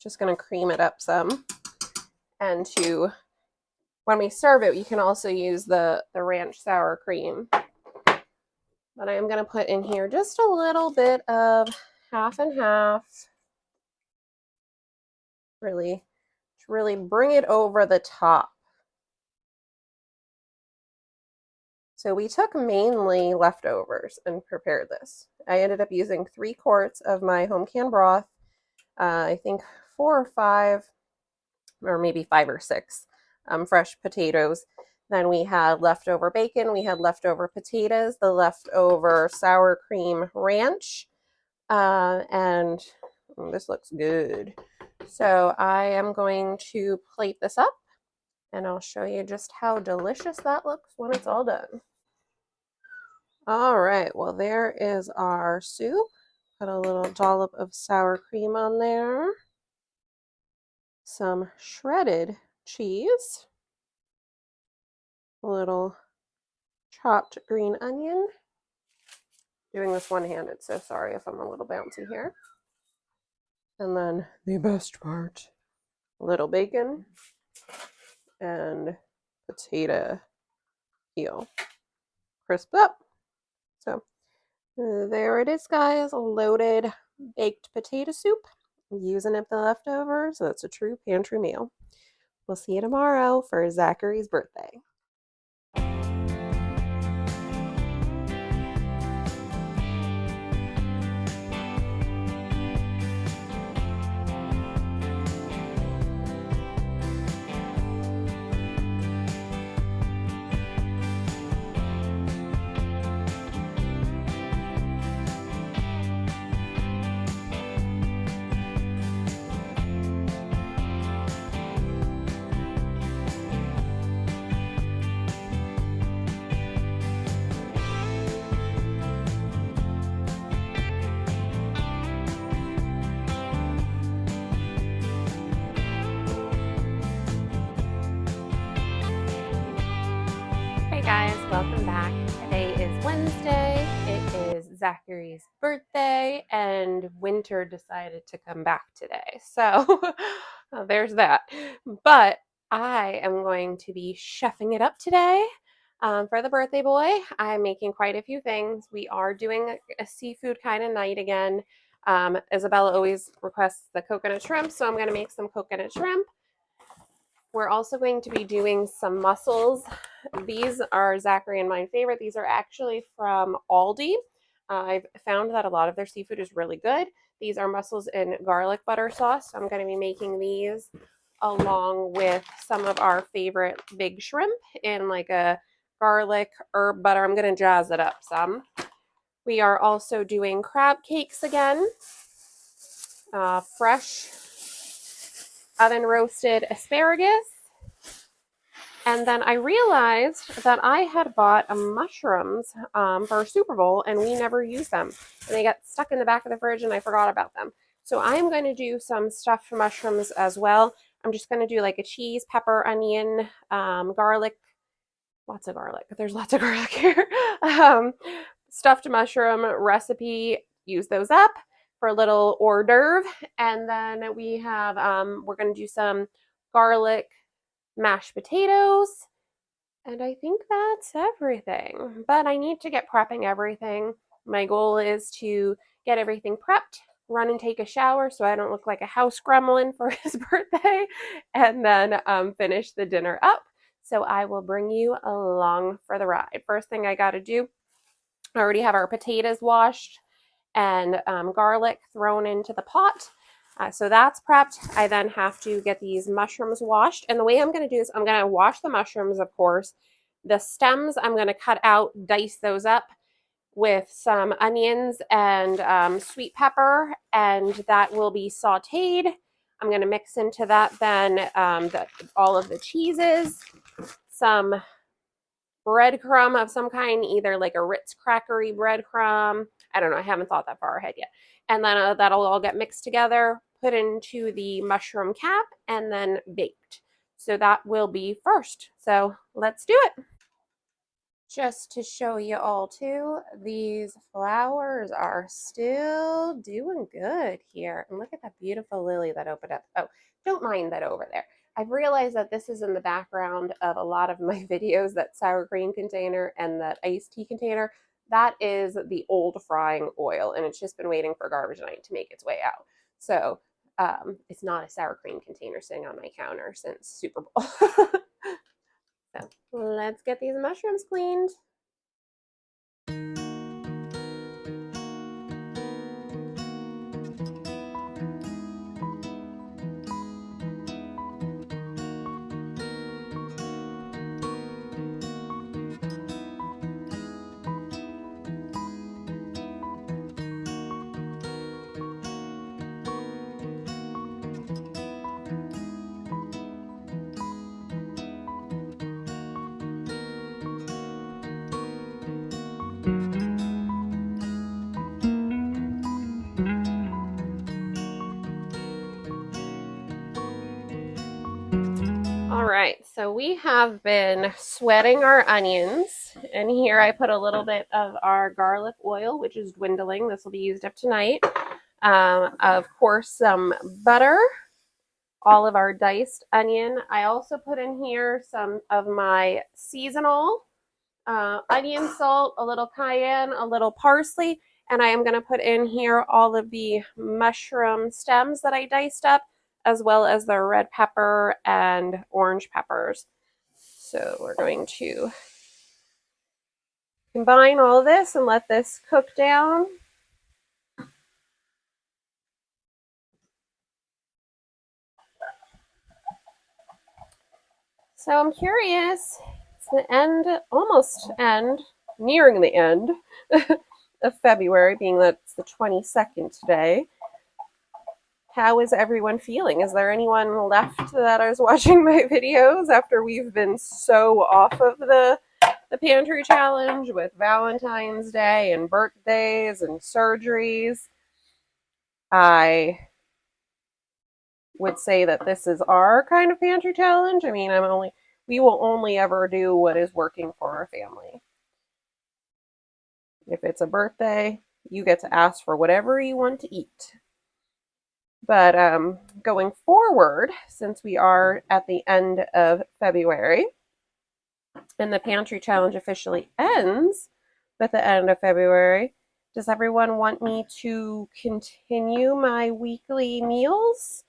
Just gonna cream it up some. And when we serve it, you can also use the ranch sour cream. But I am going to put in here just a little bit of half and half. Really bring it over the top. So we took mainly leftovers and prepared this. I ended up using 3 quarts of my home canned broth. I think 4 or 5, or maybe 5 or 6 fresh potatoes. Then we had leftover bacon, we had leftover potatoes, the leftover sour cream ranch, and this looks good. So I am going to plate this up, and I'll show you just how delicious that looks when it's all done. All right, well, there is our soup. Put a little dollop of sour cream on there. Some shredded cheese. A little chopped green onion. Doing this one-handed, so sorry if I'm a little bouncy here. And then the best part, a little bacon and potato peel. Crisp up. So there it is, guys. Loaded baked potato soup. Using up the leftovers, so that's a true pantry meal. We'll see you tomorrow for Zachary's birthday. Hey guys, welcome back. Today is Wednesday. It is Zachary's birthday, and winter decided to come back today. So there's that. But I am going to be chefing it up today for the birthday boy. I'm making quite a few things. We are doing a seafood kind of night again. Isabella always requests the coconut shrimp, so I'm going to make some coconut shrimp. We're also going to be doing some mussels. These are Zachary and my favorite. These are actually from Aldi. I've found that a lot of their seafood is really good. These are mussels in garlic butter sauce. So I'm going to be making these along with some of our favorite big shrimp in like a garlic herb butter. I'm going to jazz it up some. We are also doing crab cakes again. Fresh oven roasted asparagus. And then I realized that I had bought mushrooms for Super Bowl, and we never used them. And they got stuck in the back of the fridge, and I forgot about them. So I'm going to do some stuffed mushrooms as well. I'm just going to do like a cheese, pepper, onion, garlic. Lots of garlic. There's lots of garlic here. Stuffed mushroom recipe. Use those up for a little hors d'oeuvre. And then we have, we're going to do some garlic mashed potatoes, And I think that's everything. But I need to get prepping everything. My goal is to get everything prepped, run and take a shower so I don't look like a house gremlin for his birthday, and then finish the dinner up. So I will bring you along for the ride. First thing I got to do, I already have our potatoes washed and garlic thrown into the pot. So that's prepped. I then have to get these mushrooms washed. And the way I'm going to do is I'm going to wash the mushrooms, of course. The stems I'm going to cut out, dice those up with some onions and sweet pepper, and that will be sauteed. I'm going to mix into that then all of the cheeses, some breadcrumb of some kind, either like a Ritz crackery breadcrumb. I don't know. I haven't thought that far ahead yet. And then that'll all get mixed together, put into the mushroom cap, and then baked. So that will be first. So let's do it. Just to show you all too, these flowers are still doing good here. And look at that beautiful lily that opened up. Oh, don't mind that over there. I've realized that this is in the background of a lot of my videos, that sour cream container and that iced tea container. That is the old frying oil, and it's just been waiting for garbage night to make its way out. So it's not a sour cream container sitting on my counter since Super Bowl. So let's get these mushrooms cleaned. All right, so we have been sweating our onions, and here I put a little bit of our garlic oil, which is dwindling. This will be used up tonight. Of course, some butter, all of our diced onion. I also put in here some of my seasonal onion salt, a little cayenne, a little parsley, and I am going to put in here all of the mushroom stems that I diced up, as well as the red pepper and orange peppers. So we're going to combine all of this and let this cook down. So I'm curious, it's the end, almost end, nearing the end of February, being that it's the 22nd today. How is everyone feeling? Is there anyone left that is watching my videos after we've been so off of the Pantry challenge with Valentine's Day and birthdays and surgeries? I would say that this is our kind of pantry challenge. I mean, we will only ever do what is working for our family. If it's a birthday, you get to ask for whatever you want to eat. But going forward, since we are at the end of February and the pantry challenge officially ends at the end of February, does everyone want me to continue my weekly meals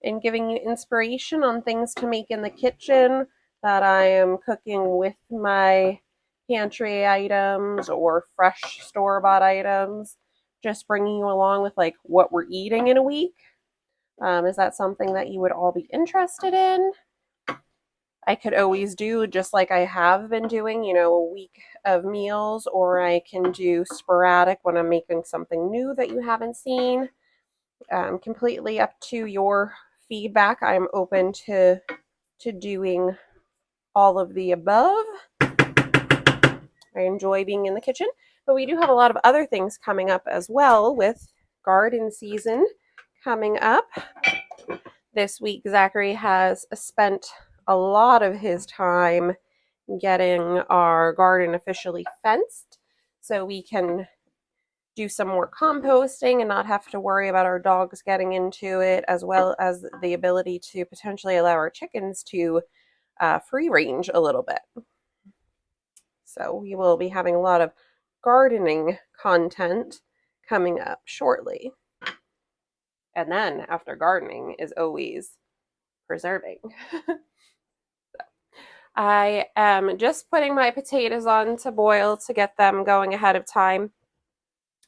and giving you inspiration on things to make in the kitchen that I am cooking with my pantry items or fresh store-bought items? Just bringing you along with like what we're eating in a week. Is that something that you would all be interested in? I could always do, just like I have been doing, a week of meals, or I can do sporadic when I'm making something new that you haven't seen. Completely up to your feedback. I'm open to doing all of the above. I enjoy being in the kitchen, but we do have a lot of other things coming up as well, with garden season coming up. This week, Zachary has spent a lot of his time getting our garden officially fenced so we can do some more composting and not have to worry about our dogs getting into it, as well as the ability to potentially allow our chickens to free range a little bit. So we will be having a lot of gardening content coming up shortly. And then after gardening is always preserving. I am just putting my potatoes on to boil to get them going ahead of time.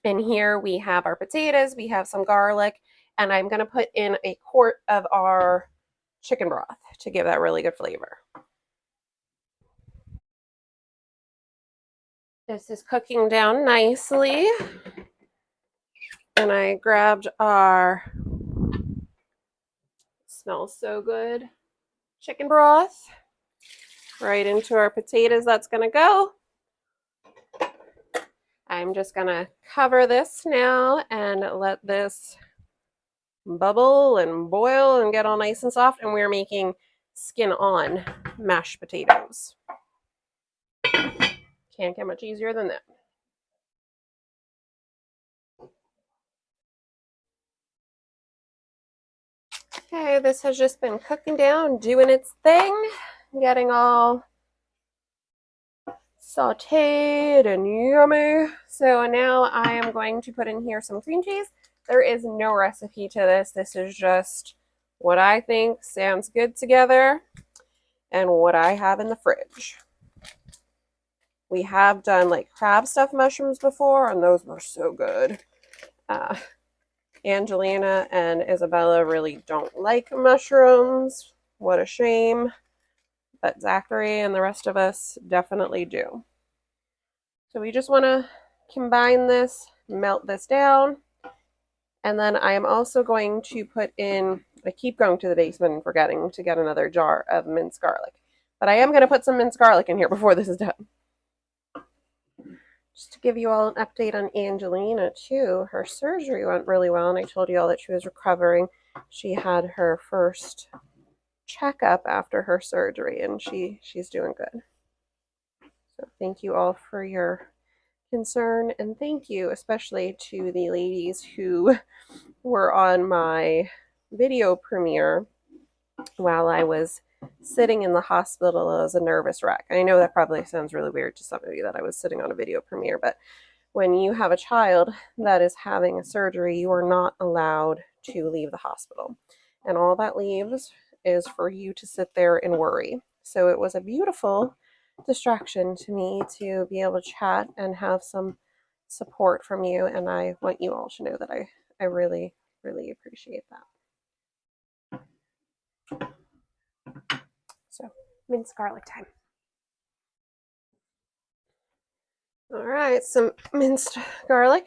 And here we have our potatoes, we have some garlic, and I'm going to put in a quart of our chicken broth to give that really good flavor. This is cooking down nicely. And I grabbed our, smells so good, chicken broth right into our potatoes. That's going to go. I'm just going to cover this now and let this bubble and boil and get all nice and soft. And we're making skin on mashed potatoes. Can't get much easier than that. Okay, this has just been cooking down, doing its thing, getting all sauteed and yummy. So now I am going to put in here some cream cheese. There is no recipe to this. This is just what I think sounds good together and what I have in the fridge. We have done like crab stuffed mushrooms before, and those were so good. Angelina and Isabella really don't like mushrooms. What a shame. But Zachary and the rest of us definitely do. So we just want to combine this, melt this down. And then I am also going to put in, I keep going to the basement and forgetting to get another jar of minced garlic. But I am going to put some minced garlic in here before this is done. Just to give you all an update on Angelina too, her surgery went really well, and I told you all that she was recovering. She had her first checkup after her surgery, and she's doing good. So thank you all for your concern, and thank you especially to the ladies who were on my video premiere while I was sitting in the hospital as a nervous wreck. I know that probably sounds really weird to some of you that I was sitting on a video premiere, but when you have a child that is having a surgery, you are not allowed to leave the hospital. And all that leaves is for you to sit there and worry. So it was a beautiful distraction to me to be able to chat and have some support from you. And I want you all to know that I really, really appreciate that. So, minced garlic time. All right, some minced garlic.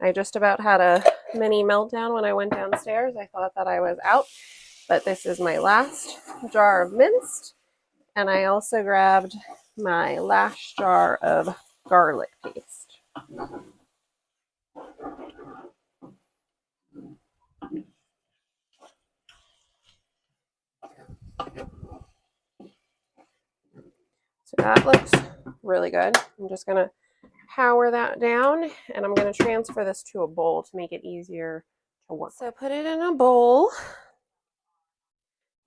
I just about had a mini meltdown when I went downstairs. I thought that I was out, but this is my last jar of minced. And I also grabbed my last jar of garlic paste. So that looks really good. I'm just going to power that down, and I'm going to transfer this to a bowl to make it easier to work. So put it in a bowl.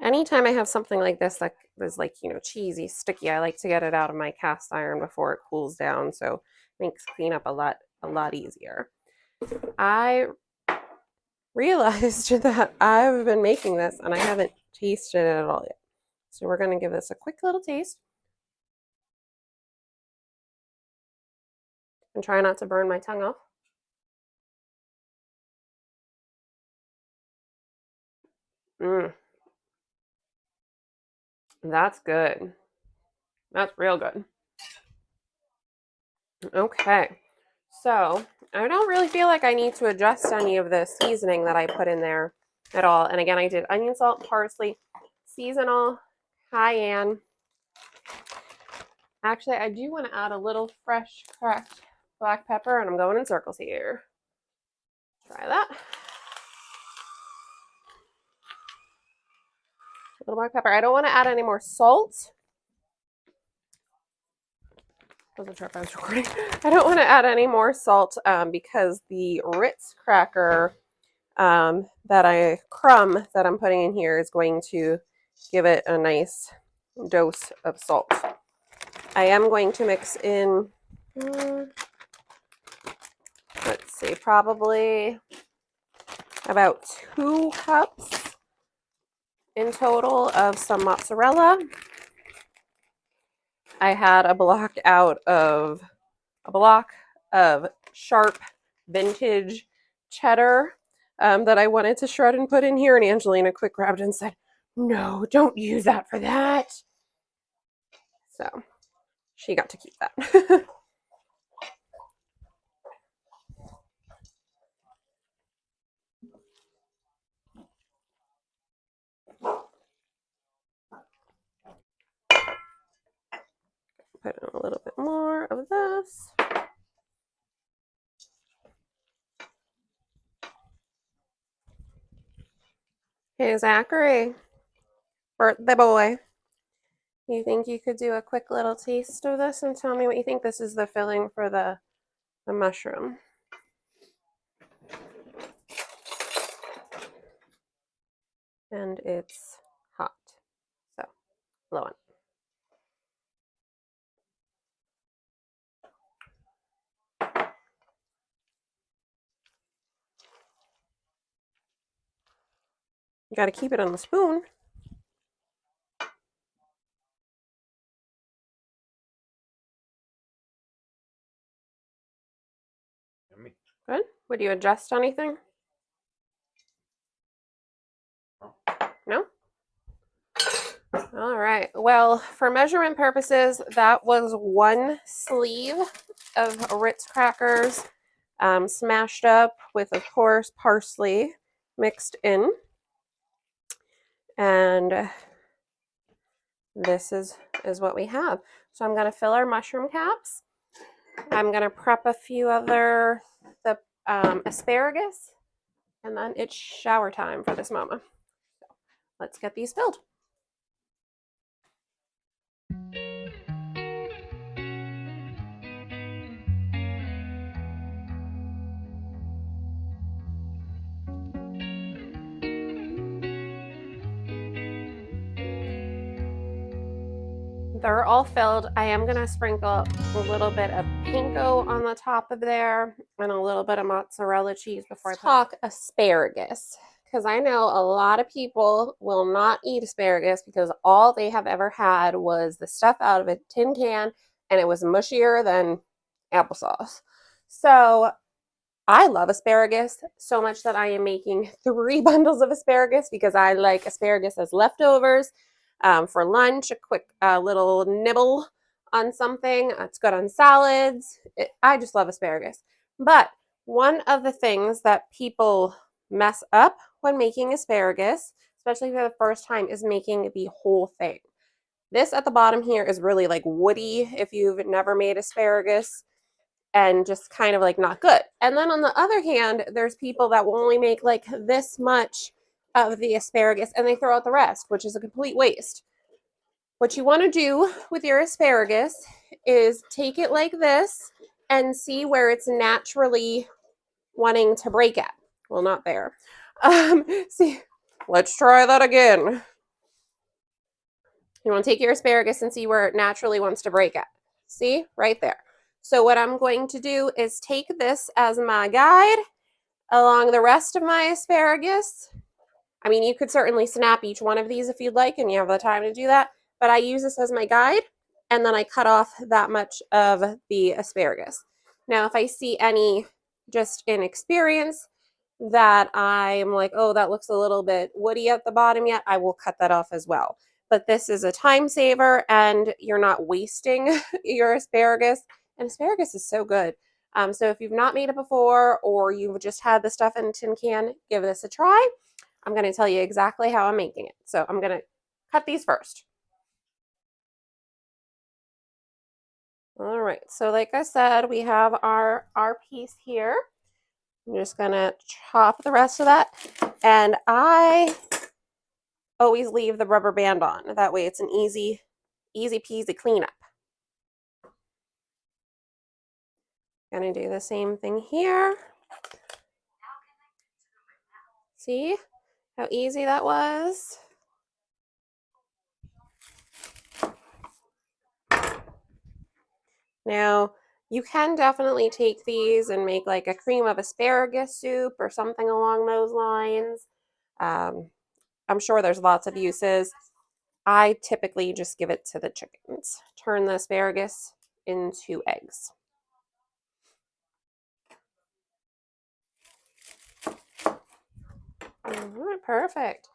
Anytime I have something like this that is like, cheesy, sticky, I like to get it out of my cast iron before it cools down, so it makes cleanup a lot easier. I realized that I've been making this and I haven't tasted it at all yet. So we're going to give this a quick little taste. And try not to burn my tongue off. That's good. That's real good. Okay, so I don't really feel like I need to adjust any of the seasoning that I put in there at all. And again, I did onion, salt, parsley, seasonal, cayenne. Actually, I do want to add a little fresh cracked black pepper, and I'm going in circles here. Try that. A little black pepper. I don't want to add any more salt. Wasn't sure if I was recording. I don't want to add any more salt because the Ritz cracker crumb that I'm putting in here is going to give it a nice dose of salt. I am going to mix in, let's see, probably about 2 cups in total of some mozzarella. I had a block of sharp vintage cheddar that I wanted to shred and put in here, and Angelina quick grabbed it and said, "No, don't use that for that." So she got to keep that. Put in a little bit more of this. Hey, Zachary, birthday boy. You think you could do a quick little taste of this and tell me what you think? This is the filling for the mushroom. And it's hot. So, blow it. You got to keep it on the spoon. Yummy. Good. Would you adjust anything? No? All right. Well, for measurement purposes, that was 1 sleeve of Ritz crackers, smashed up with, of course, parsley mixed in. And this is what we have. So I'm going to fill our mushroom caps. I'm going to prep a few other asparagus, and then it's shower time for this mama. So let's get these filled. They're all filled. I am going to sprinkle a little bit of panko on the top of there and a little bit of mozzarella cheese before I talk asparagus, because I know a lot of people will not eat asparagus because all they have ever had was the stuff out of a tin can and it was mushier than applesauce. So I love asparagus so much that I am making 3 bundles of asparagus because I like asparagus as leftovers. For lunch, a quick little nibble on something. It's good on salads. I just love asparagus. But one of the things that people mess up when making asparagus, especially for the first time, is making the whole thing. This at the bottom here is really like woody if you've never made asparagus, and just kind of like not good. And then on the other hand, there's people that will only make like this much of the asparagus and they throw out the rest, which is a complete waste. What you want to do with your asparagus is take it like this and see where it's naturally wanting to break at. Well, not there. See, let's try that again. You want to take your asparagus and see where it naturally wants to break at. See, right there. So what I'm going to do is take this as my guide along the rest of my asparagus. I mean, you could certainly snap each one of these if you'd like and you have the time to do that, but I use this as my guide and then I cut off that much of the asparagus. Now, if I see any just inexperience that I'm like, oh, that looks a little bit woody at the bottom yet, I will cut that off as well. But this is a time saver and you're not wasting your asparagus. And asparagus is so good. So if you've not made it before or you've just had the stuff in a tin can, give this a try. I'm going to tell you exactly how I'm making it. So I'm going to cut these first. All right, so like I said, we have our piece here. I'm just going to chop the rest of that. And I always leave the rubber band on. That way it's an easy peasy cleanup. Gonna do the same thing here. See how easy that was? Now, you can definitely take these and make like a cream of asparagus soup or something along those lines. I'm sure there's lots of uses. I typically just give it to the chickens. Turn the asparagus into eggs. Perfect.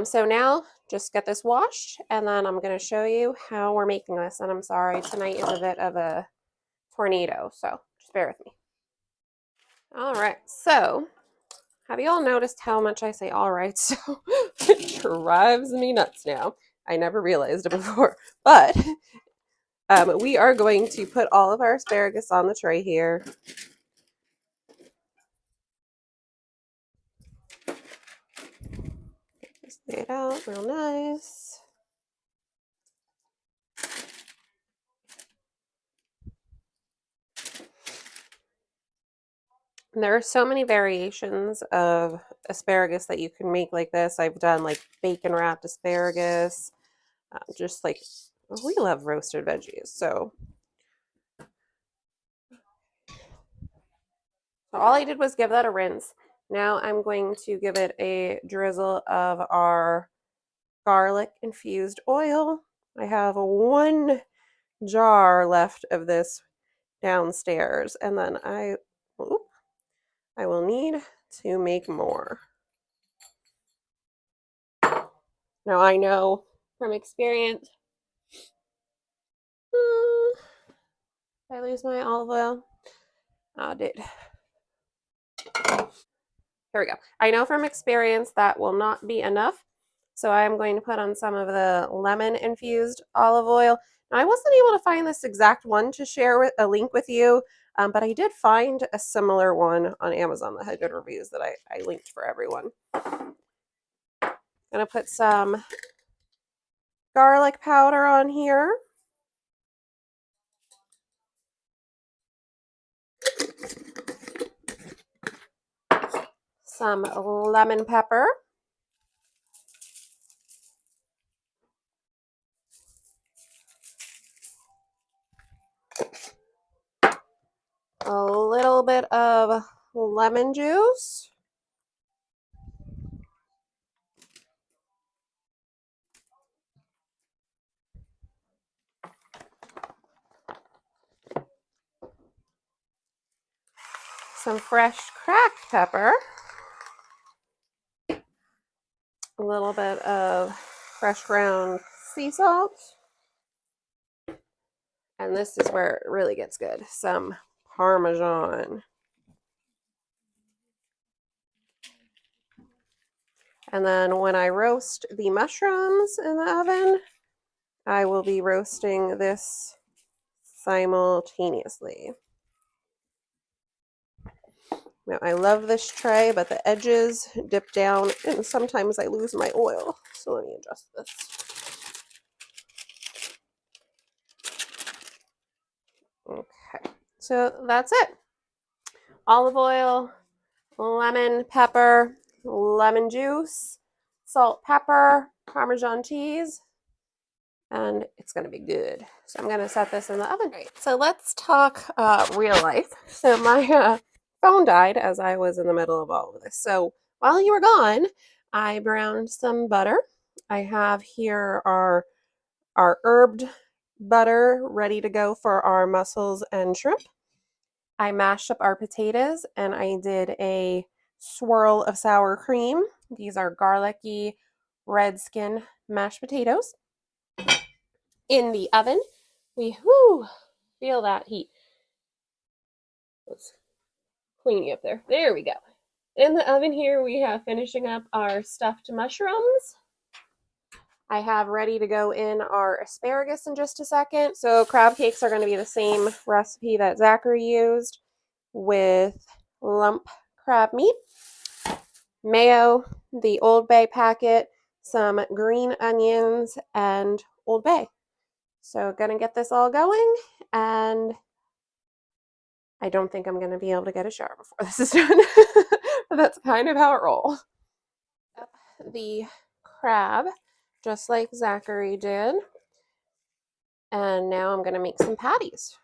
So now just get this washed, and then I'm going to show you how we're making this. And I'm sorry, tonight is a bit of a tornado, so just bear with me. All right, so have you all noticed how much I say all right? So it drives me nuts now. I never realized it before, but we are going to put all of our asparagus on the tray here. Just lay it out real nice. And there are so many variations of asparagus that you can make like this. I've done like bacon wrapped asparagus, just like we love roasted veggies. So all I did was give that a rinse. Now I'm going to give it a drizzle of our garlic infused oil. I have one jar left of this downstairs, and then I will need to make more. Now I know from experience, did I lose my olive oil? I did. Here we go. I know from experience that will not be enough. So I'm going to put on some of the lemon infused olive oil. Now I wasn't able to find this exact one to share with a link with you, but I did find a similar one on Amazon that had good reviews that I linked for everyone. I'm gonna put some garlic powder on here. Some lemon pepper. A little bit of lemon juice. Some fresh cracked pepper. A little bit of fresh ground sea salt. And this is where it really gets good. Some Parmesan. And then when I roast the mushrooms in the oven, I will be roasting this simultaneously. Now, I love this tray, but the edges dip down, and sometimes I lose my oil. So let me adjust this. Okay, so that's it. Olive oil, lemon, pepper, lemon juice, salt, pepper, Parmesan cheese, and it's going to be good. So I'm going to set this in the oven. Right, so let's talk real life. So my phone died as I was in the middle of all of this. So while you were gone, I browned some butter. I have here our herbed butter ready to go for our mussels and shrimp. I mashed up our potatoes and I did a swirl of sour cream. These are garlicky red skin mashed potatoes. In the oven, we feel that heat. Let's clean you up there. There we go. In the oven here, we have finishing up our stuffed mushrooms. I have ready to go in our asparagus in just a second. So crab cakes are going to be the same recipe that Zachary used with lump crab meat, mayo, the Old Bay packet, some green onions, and Old Bay. So gonna get this all going, and I don't think I'm gonna be able to get a shower before this is done. But that's kind of how it rolls. The crab, just like Zachary did. And now I'm gonna make some patties.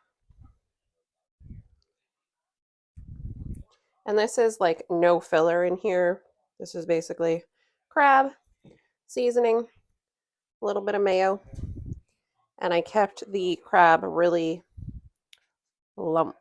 And this is like no filler in here. This is basically crab, seasoning, a little bit of mayo, and I kept the crab really lump.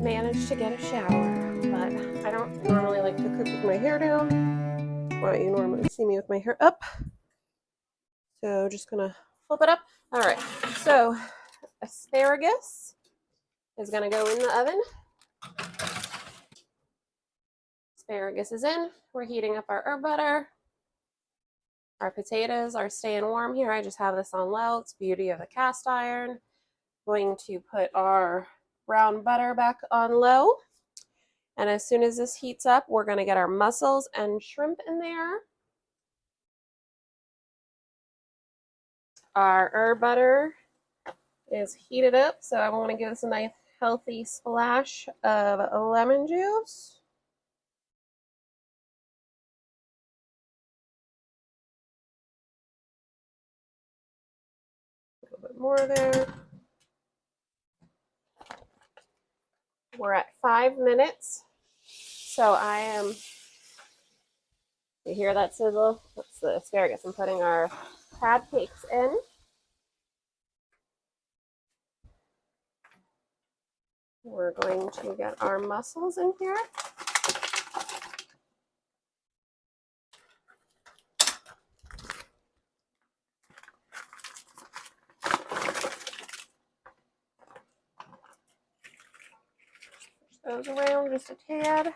Managed to get a shower, but I don't normally like to cook with my hair down. Well, you normally see me with my hair up. So just gonna flip it up. All right, so asparagus is gonna go in the oven. Asparagus is in. We're heating up our herb butter. Our potatoes are staying warm here. I just have this on low. It's the beauty of a cast iron. Going to put our brown butter back on low. And as soon as this heats up, we're going to get our mussels and shrimp in there. Our herb butter is heated up, so I want to give this a nice healthy splash of lemon juice. A little bit more there. We're at 5 minutes. So I am, you hear that sizzle? That's the asparagus. I'm putting our crab cakes in. We're going to get our mussels in here. Push those around just a tad.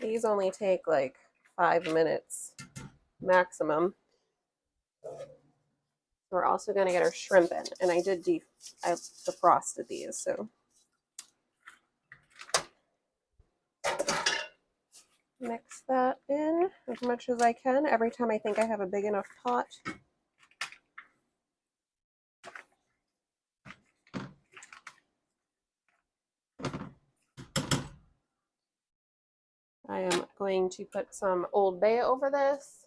These only take like 5 minutes maximum. We're also going to get our shrimp in, and I defrosted these, so mix that in as much as I can every time I think I have a big enough pot. I am going to put some Old Bay over this.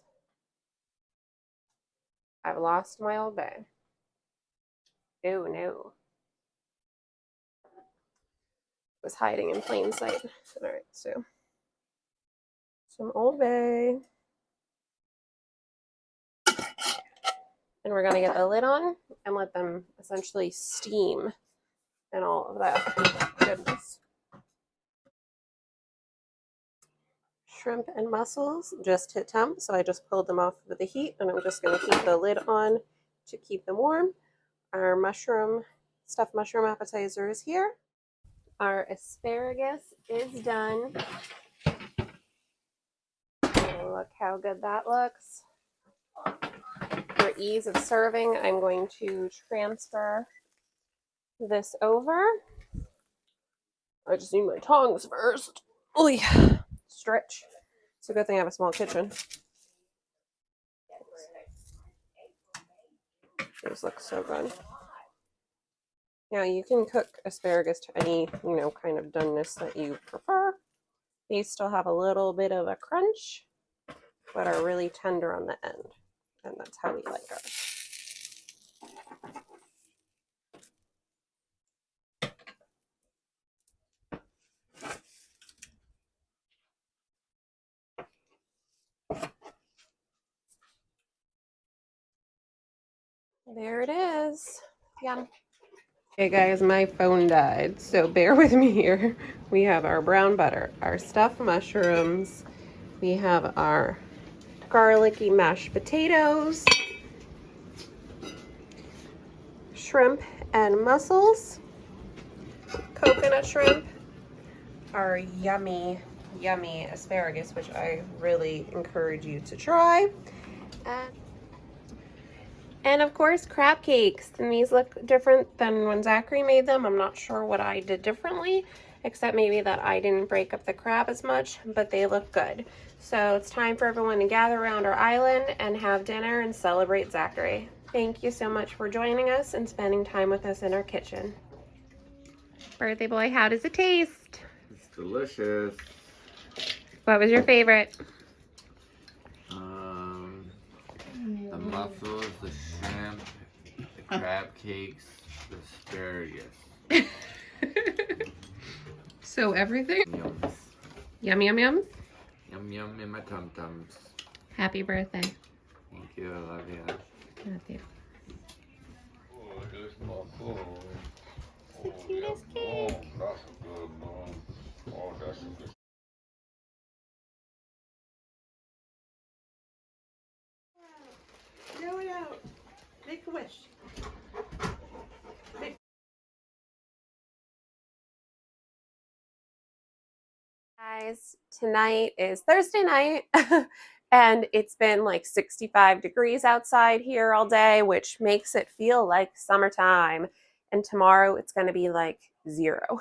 I've lost my Old Bay. Oh no. It was hiding in plain sight. All right, so some Old Bay. And we're going to get the lid on and let them essentially steam and all of that goodness. Shrimp and mussels just hit temp, so I just pulled them off with the heat, and I'm just going to keep the lid on to keep them warm. Our stuffed mushroom appetizer is here. Our asparagus is done. Oh, look how good that looks. For ease of serving, I'm going to transfer this over. I just need my tongs first. Oy. Stretch. It's a good thing I have a small kitchen. These look so good. Now you can cook asparagus to any, kind of doneness that you prefer. These still have a little bit of a crunch, but are really tender on the end. And that's how we like ours. There it is. Yum. Hey guys, my phone died, so bear with me here. We have our brown butter, our stuffed mushrooms, we have our garlicky mashed potatoes, shrimp and mussels, coconut shrimp, our yummy, yummy asparagus, which I really encourage you to try. And of course, crab cakes. And these look different than when Zachary made them. I'm not sure what I did differently, except maybe that I didn't break up the crab as much, but they look good. So it's time for everyone to gather around our island and have dinner and celebrate Zachary. Thank you so much for joining us and spending time with us in our kitchen. Birthday boy, how does it taste? It's delicious. What was your favorite? The mussels, the shrimp, the crab cakes, the asparagus. So everything? Yums. Yum, yum, yum. Yum yum in my tum tums. Happy birthday. Thank you, I love you. Love you. Oh, here's mussel. The cutest cake. That's a good one. Oh, that's a good. Blow it out. Make a wish. Guys, tonight is Thursday night and it's been like 65 degrees outside here all day, which makes it feel like summertime. And tomorrow it's going to be like 0.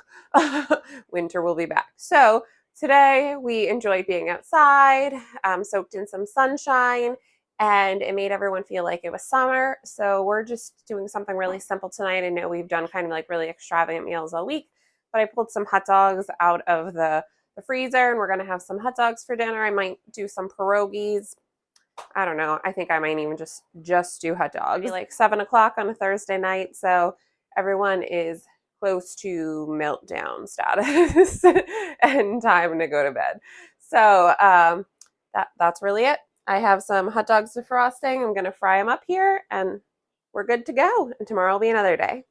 Winter will be back. So today we enjoyed being outside, soaked in some sunshine, and it made everyone feel like it was summer. So we're just doing something really simple tonight. I know we've done kind of like really extravagant meals all week, but I pulled some hot dogs out of the freezer and we're going to have some hot dogs for dinner. I might do some pierogies. I don't know. I think I might even just do hot dogs. It'll be like 7 o'clock on a Thursday night, so everyone is close to meltdown status and time to go to bed. So that's really it. I have some hot dogs defrosting. I'm going to fry them up here and we're good to go. And tomorrow will be another day.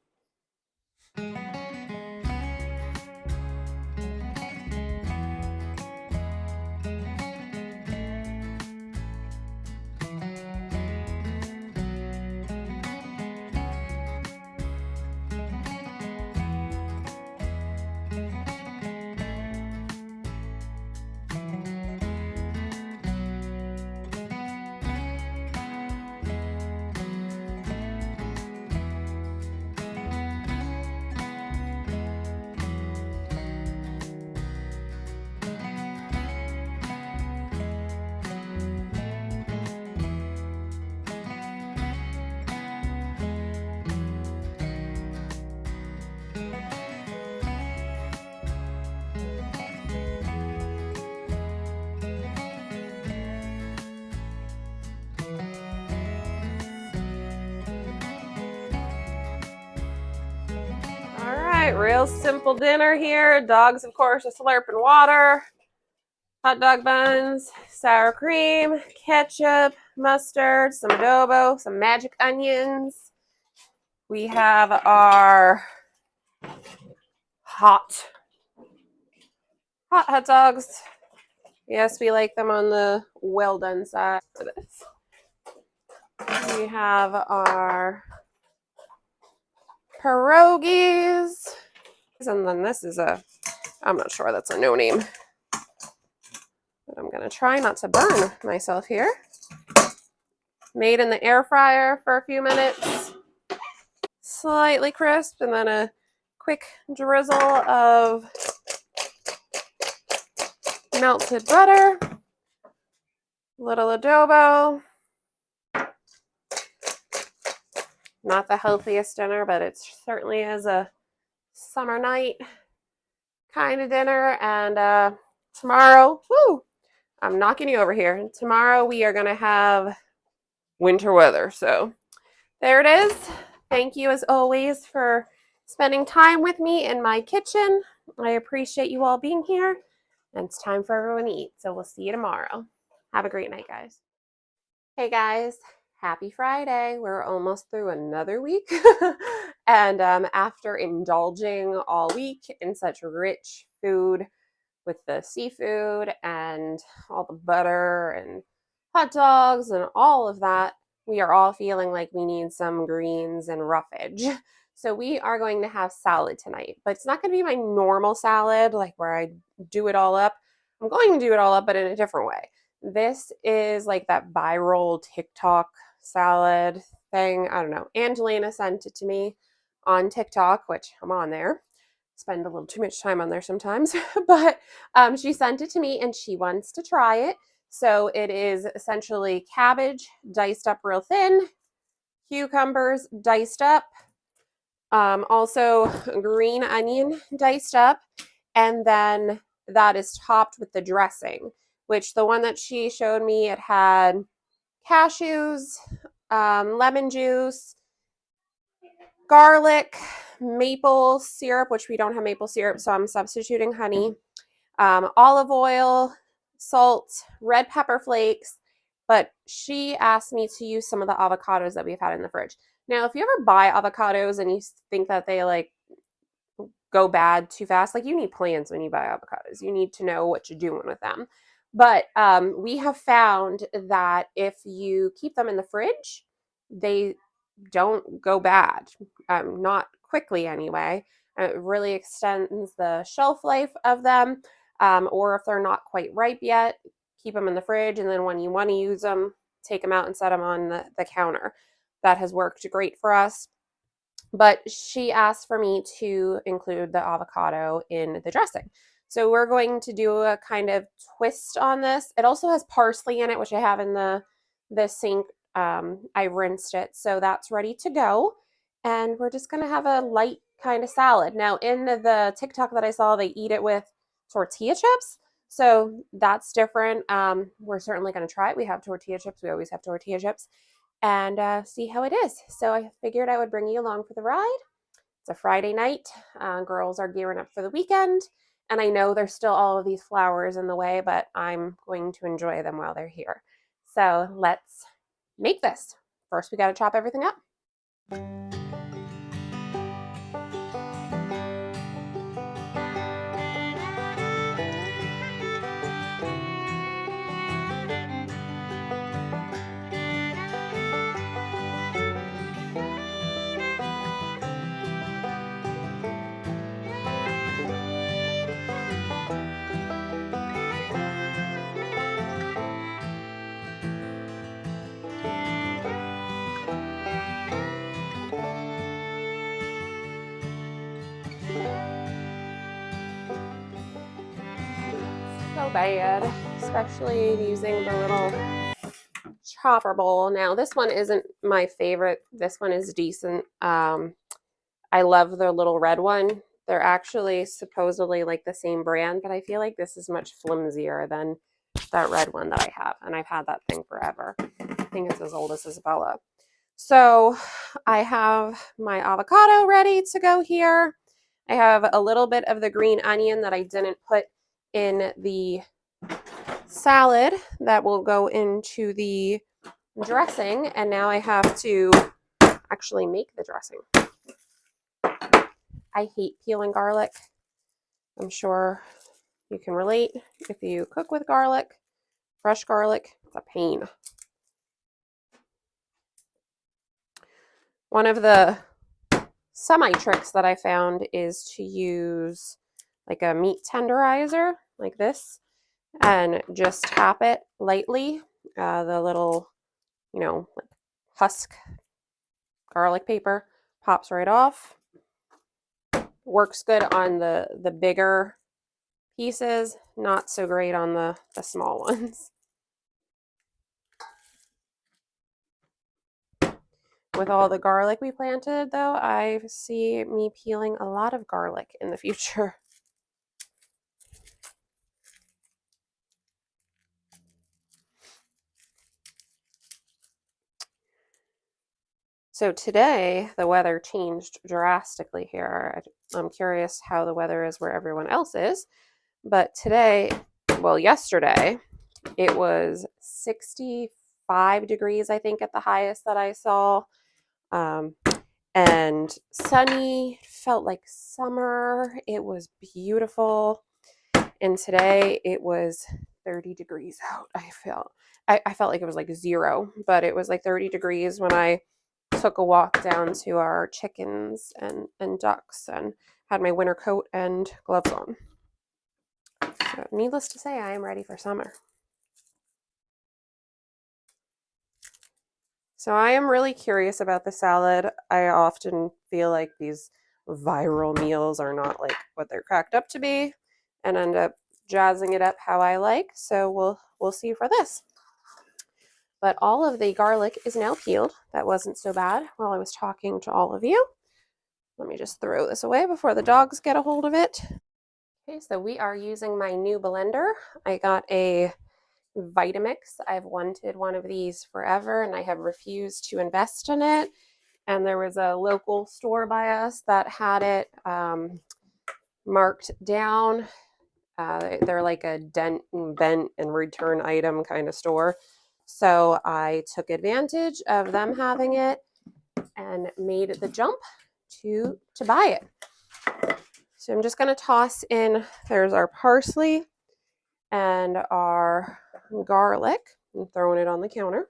All right, real simple dinner here. Dogs, of course, are slurping water. Hot dog buns, sour cream, ketchup, mustard, some adobo, some magic onions. We have our hot dogs. Yes, we like them on the well done side for this. We have our pierogies. And then this is I'm not sure, that's a no name. But I'm going to try not to burn myself here. Made in the air fryer for a few minutes. Slightly crisp, and then a quick drizzle of melted butter. Little adobo. Not the healthiest dinner, but it certainly is a summer night kind of dinner. And tomorrow, I'm knocking you over here. Tomorrow we are going to have winter weather. So there it is. Thank you as always for spending time with me in my kitchen. I appreciate you all being here. And it's time for everyone to eat. So we'll see you tomorrow. Have a great night, guys. Hey guys, Happy Friday. We're almost through another week. And after indulging all week in such rich food with the seafood and all the butter and hot dogs and all of that, we are all feeling like we need some greens and roughage. So we are going to have salad tonight, but it's not going to be my normal salad, like where I do it all up. I'm going to do it all up, but in a different way. This is like that viral TikTok salad thing. I don't know. Angelina sent it to me on TikTok, which I'm on there. Spend a little too much time on there sometimes, but she sent it to me and she wants to try it. So it is essentially cabbage diced up real thin, cucumbers diced up, also green onion diced up, and then that is topped with the dressing, which the one that she showed me, it had cashews, lemon juice, garlic, maple syrup, which we don't have maple syrup, so I'm substituting honey, olive oil, salt, red pepper flakes, but she asked me to use some of the avocados that we've had in the fridge. Now, if you ever buy avocados and you think that they like go bad too fast, like you need plans when you buy avocados. You need to know what you're doing with them. But we have found that if you keep them in the fridge, they don't go bad, not quickly anyway. It really extends the shelf life of them. Or if they're not quite ripe yet, keep them in the fridge, and then when you want to use them, take them out and set them on the counter. That has worked great for us. But she asked for me to include the avocado in the dressing. So we're going to do a kind of twist on this. It also has parsley in it, which I have in the sink. I rinsed it, so that's ready to go. And we're just going to have a light kind of salad. Now, in the TikTok that I saw, they eat it with tortilla chips. So that's different. We're certainly going to try it. We have tortilla chips. We always have tortilla chips. And see how it is. So I figured I would bring you along for the ride. It's a Friday night. Girls are gearing up for the weekend. And I know there's still all of these flowers in the way, but I'm going to enjoy them while they're here. So let's make this. First, we got to chop everything up. So bad, especially using the little chopper bowl. Now, this one isn't my favorite. This one is decent. I love the little red one. They're actually supposedly like the same brand, but I feel like this is much flimsier than that red one that I have. And I've had that thing forever. I think it's as old as Isabella. So I have my avocado ready to go here. I have a little bit of the green onion that I didn't put in the salad that will go into the dressing. And now I have to actually make the dressing. I hate peeling garlic. I'm sure you can relate. If you cook with garlic, fresh garlic, it's a pain. One of the semi-tricks that I found is to use like a meat tenderizer like this and just tap it lightly. The little, like husk garlic paper pops right off. Works good on the bigger pieces, not so great on the small ones. With all the garlic we planted, though, I see me peeling a lot of garlic in the future. So today, the weather changed drastically here. I'm curious how the weather is where everyone else is. But today, well, yesterday, it was 65 35 degrees, I think, at the highest that I saw. And sunny, felt like summer. It was beautiful. And today it was 30 degrees out. I felt like it was like 0, but it was like 30 degrees when I took a walk down to our chickens and ducks and had my winter coat and gloves on. So needless to say, I am ready for summer. So I am really curious about the salad. I often feel like these viral meals are not like what they're cracked up to be and end up jazzing it up how I like. So we'll see for this. But all of the garlic is now peeled. That wasn't so bad while I was talking to all of you. Let me just throw this away before the dogs get a hold of it. Okay, so we are using my new blender. I got a Vitamix. I've wanted one of these forever and I have refused to invest in it. And there was a local store by us that had it marked down. They're like a dent and bent and return item kind of store. So I took advantage of them having it and made the jump to buy it. So I'm just going to toss in, there's our parsley and our garlic. I'm throwing it on the counter.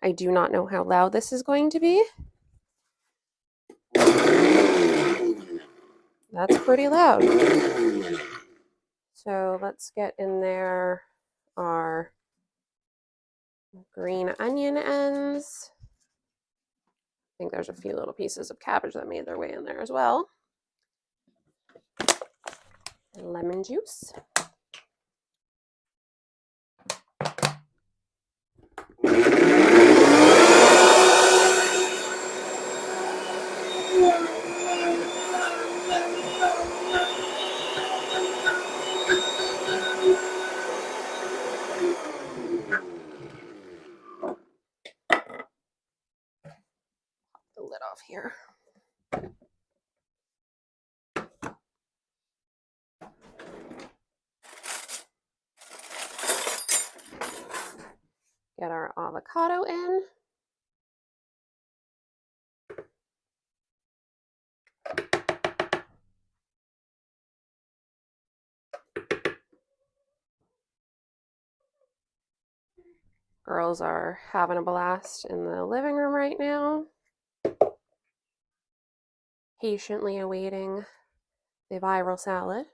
I do not know how loud this is going to be. That's pretty loud. So let's get in there our green onion ends. I think there's a few little pieces of cabbage that made their way in there as well. And lemon juice. The lid off here. Get our avocado in. Girls are having a blast in the living room right now, patiently awaiting the viral salad.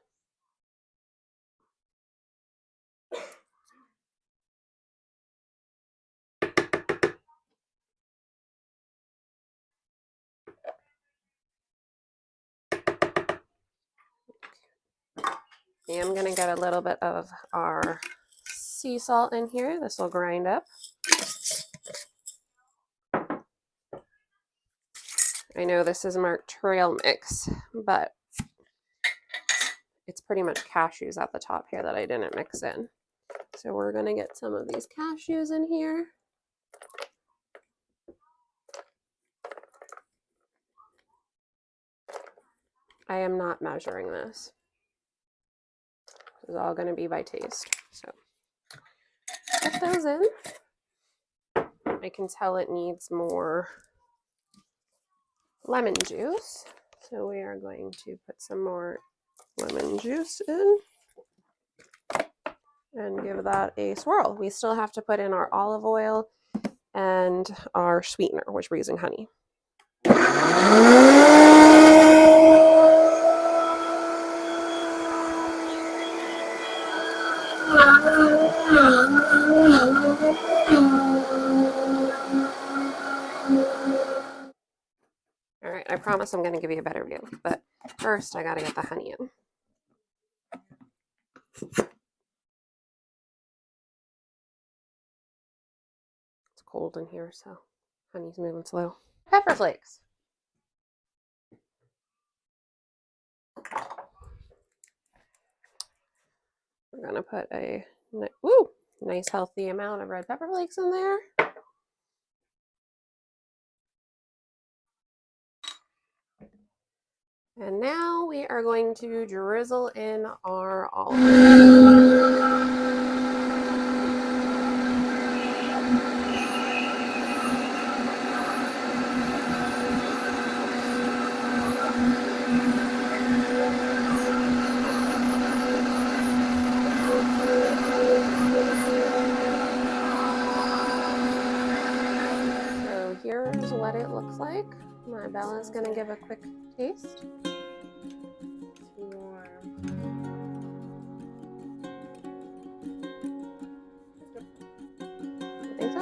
I'm going to get a little bit of our sea salt in here. This will grind up. I know this is marked trail mix, but it's pretty much cashews at the top here that I didn't mix in. So we're going to get some of these cashews in here. I am not measuring this. This is all going to be by taste. So put those in. I can tell it needs more lemon juice. So we are going to put some more lemon juice in and give that a swirl. We still have to put in our olive oil and our sweetener, which we're using honey. All right, I promise I'm going to give you a better view, but first I got to get the honey in. It's cold in here, so honey's moving slow. Pepper flakes. We're going to put a nice healthy amount of red pepper flakes in there. And now we are going to drizzle in our olive oil. what it looks like. My Bella's gonna give a quick taste. You think so?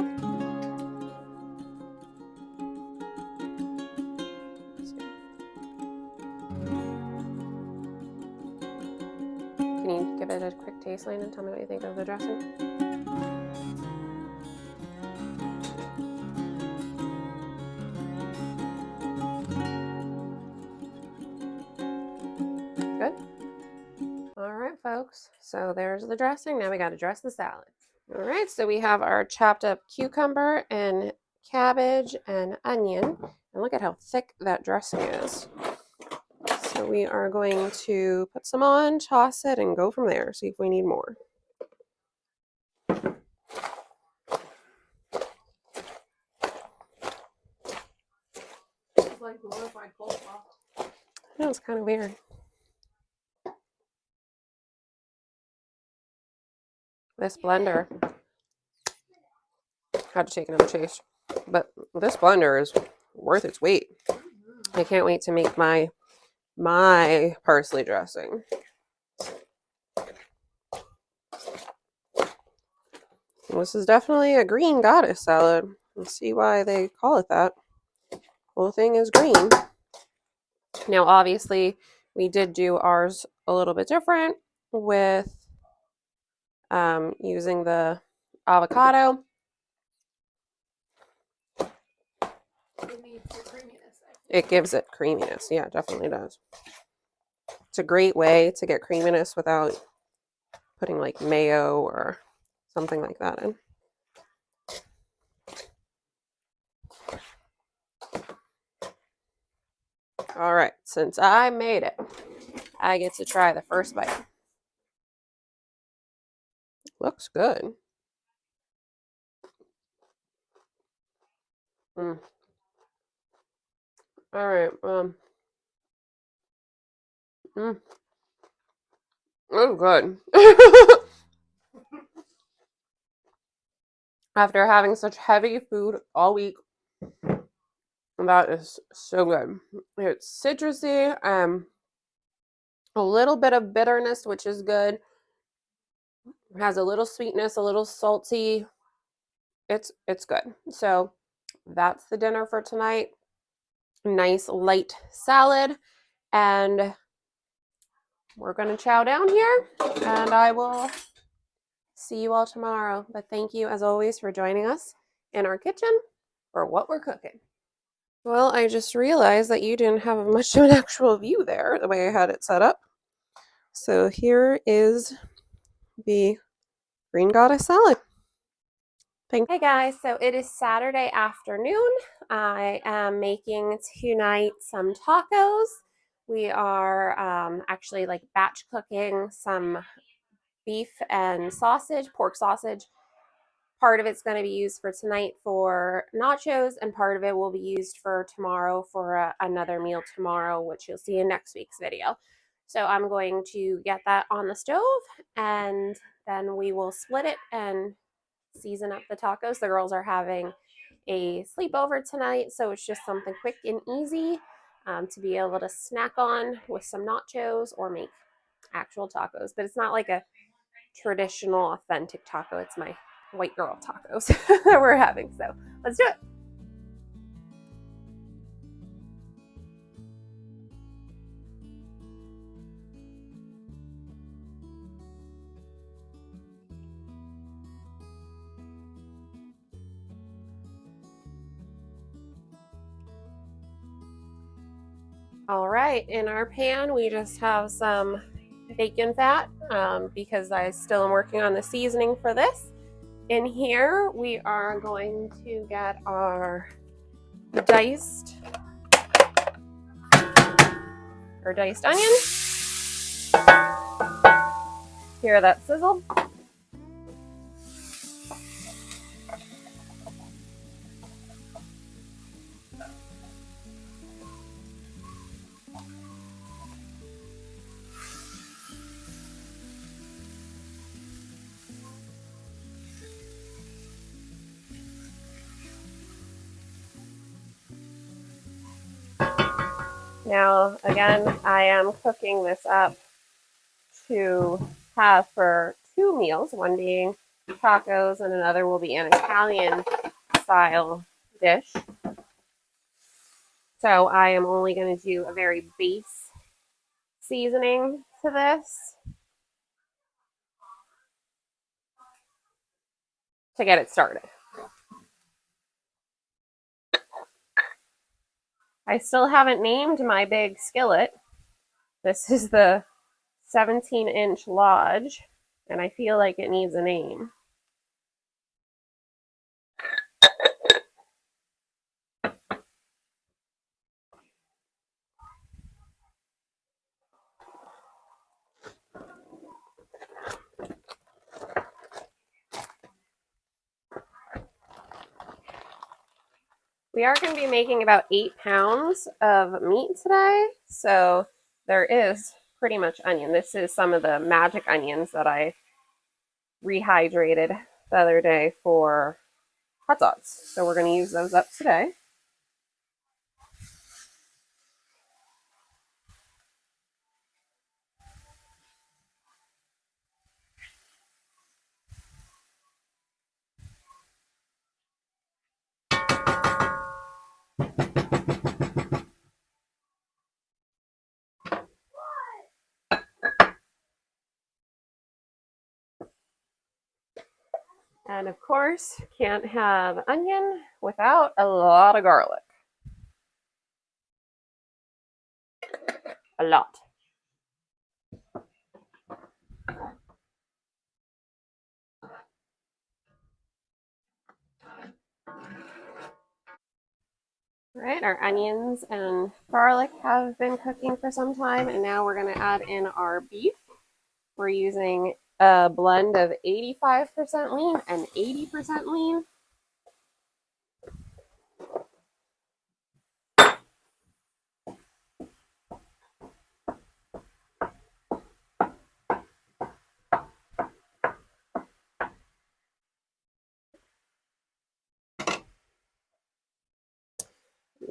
Can you give it a quick taste, Lane, and tell me what you think of the dressing? Good? All right, folks. So there's the dressing. Now we got to dress the salad. All right, so we have our chopped up cucumber and cabbage and onion. And look at how thick that dressing is. So we are going to put some on, toss it, and go from there. See if we need more. It's like glorified coleslaw. I know, it's kind of weird. This blender, had to take another taste, but this blender is worth its weight. I can't wait to make my parsley dressing. This is definitely a green goddess salad. Let's see why they call it that. Whole thing is green. Now, obviously, we did do ours a little bit different with using the avocado. It gives it creaminess. Yeah, it definitely does. It's a great way to get creaminess without putting like mayo or something like that in. All right, since I made it, I get to try the first bite. Looks good. All right. Oh, good. After having such heavy food all week, that is so good. It's citrusy, a little bit of bitterness, which is good. It has a little sweetness, a little salty. It's good. So that's the dinner for tonight. Nice light salad, and we're gonna chow down here, and I will see you all tomorrow. But thank you as always for joining us in our kitchen for what we're cooking. Well, I just realized that you didn't have much of an actual view there the way I had it set up. So here is the green goddess salad. Hey guys, so it is Saturday afternoon. I am making tonight some tacos. We are actually like batch cooking some beef and sausage, pork sausage. Part of it's going to be used for tonight for nachos, and part of it will be used for tomorrow for another meal tomorrow, which you'll see in next week's video. So I'm going to get that on the stove, and then we will split it and season up the tacos. The girls are having a sleepover tonight, so it's just something quick and easy to be able to snack on with some nachos or make actual tacos. But it's not like a traditional authentic taco. It's my white girl tacos that we're having. So let's do it. All right, in our pan, we just have some bacon fat because I still am working on the seasoning for this. In here, we are going to get our diced onion. Hear that sizzle? Now, again, I am cooking this up to have for 2 meals, one being tacos and another will be an Italian style dish. So I am only going to do a very base seasoning to this to get it started. I still haven't named my big skillet. This is the 17-inch Lodge, and I feel like it needs a name. We are going to be making about 8 pounds of meat today, so there is pretty much onion. This is some of the magic onions that I rehydrated the other day for hot dogs. So we're going to use those up today. And of course, can't have onion without a lot of garlic. A lot. All right, our onions and garlic have been cooking for some time, and now we're going to add in our beef. We're using a blend of 85% lean and 80% lean.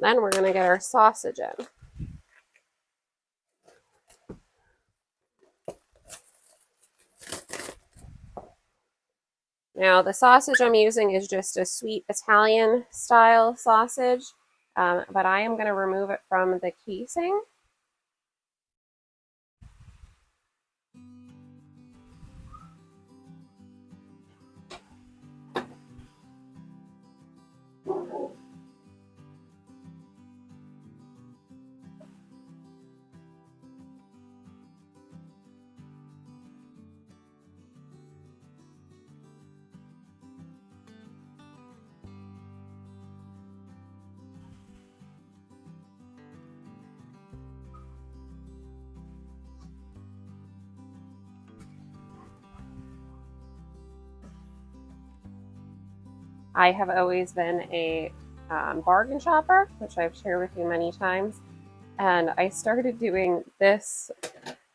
Then we're going to get our sausage in. Now, the sausage I'm using is just a sweet Italian style sausage, but I am going to remove it from the casing. I have always been a bargain shopper, which I've shared with you many times. And I started doing this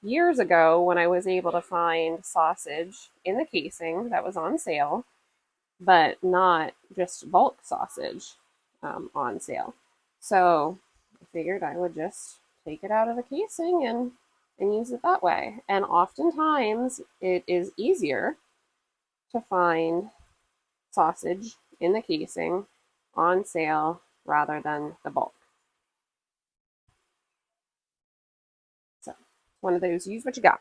years ago when I was able to find sausage in the casing that was on sale, but not just bulk sausage on sale. So I figured I would just take it out of the casing and use it that way. And oftentimes it is easier to find sausage in the casing on sale rather than the bulk. So one of those, use what you got.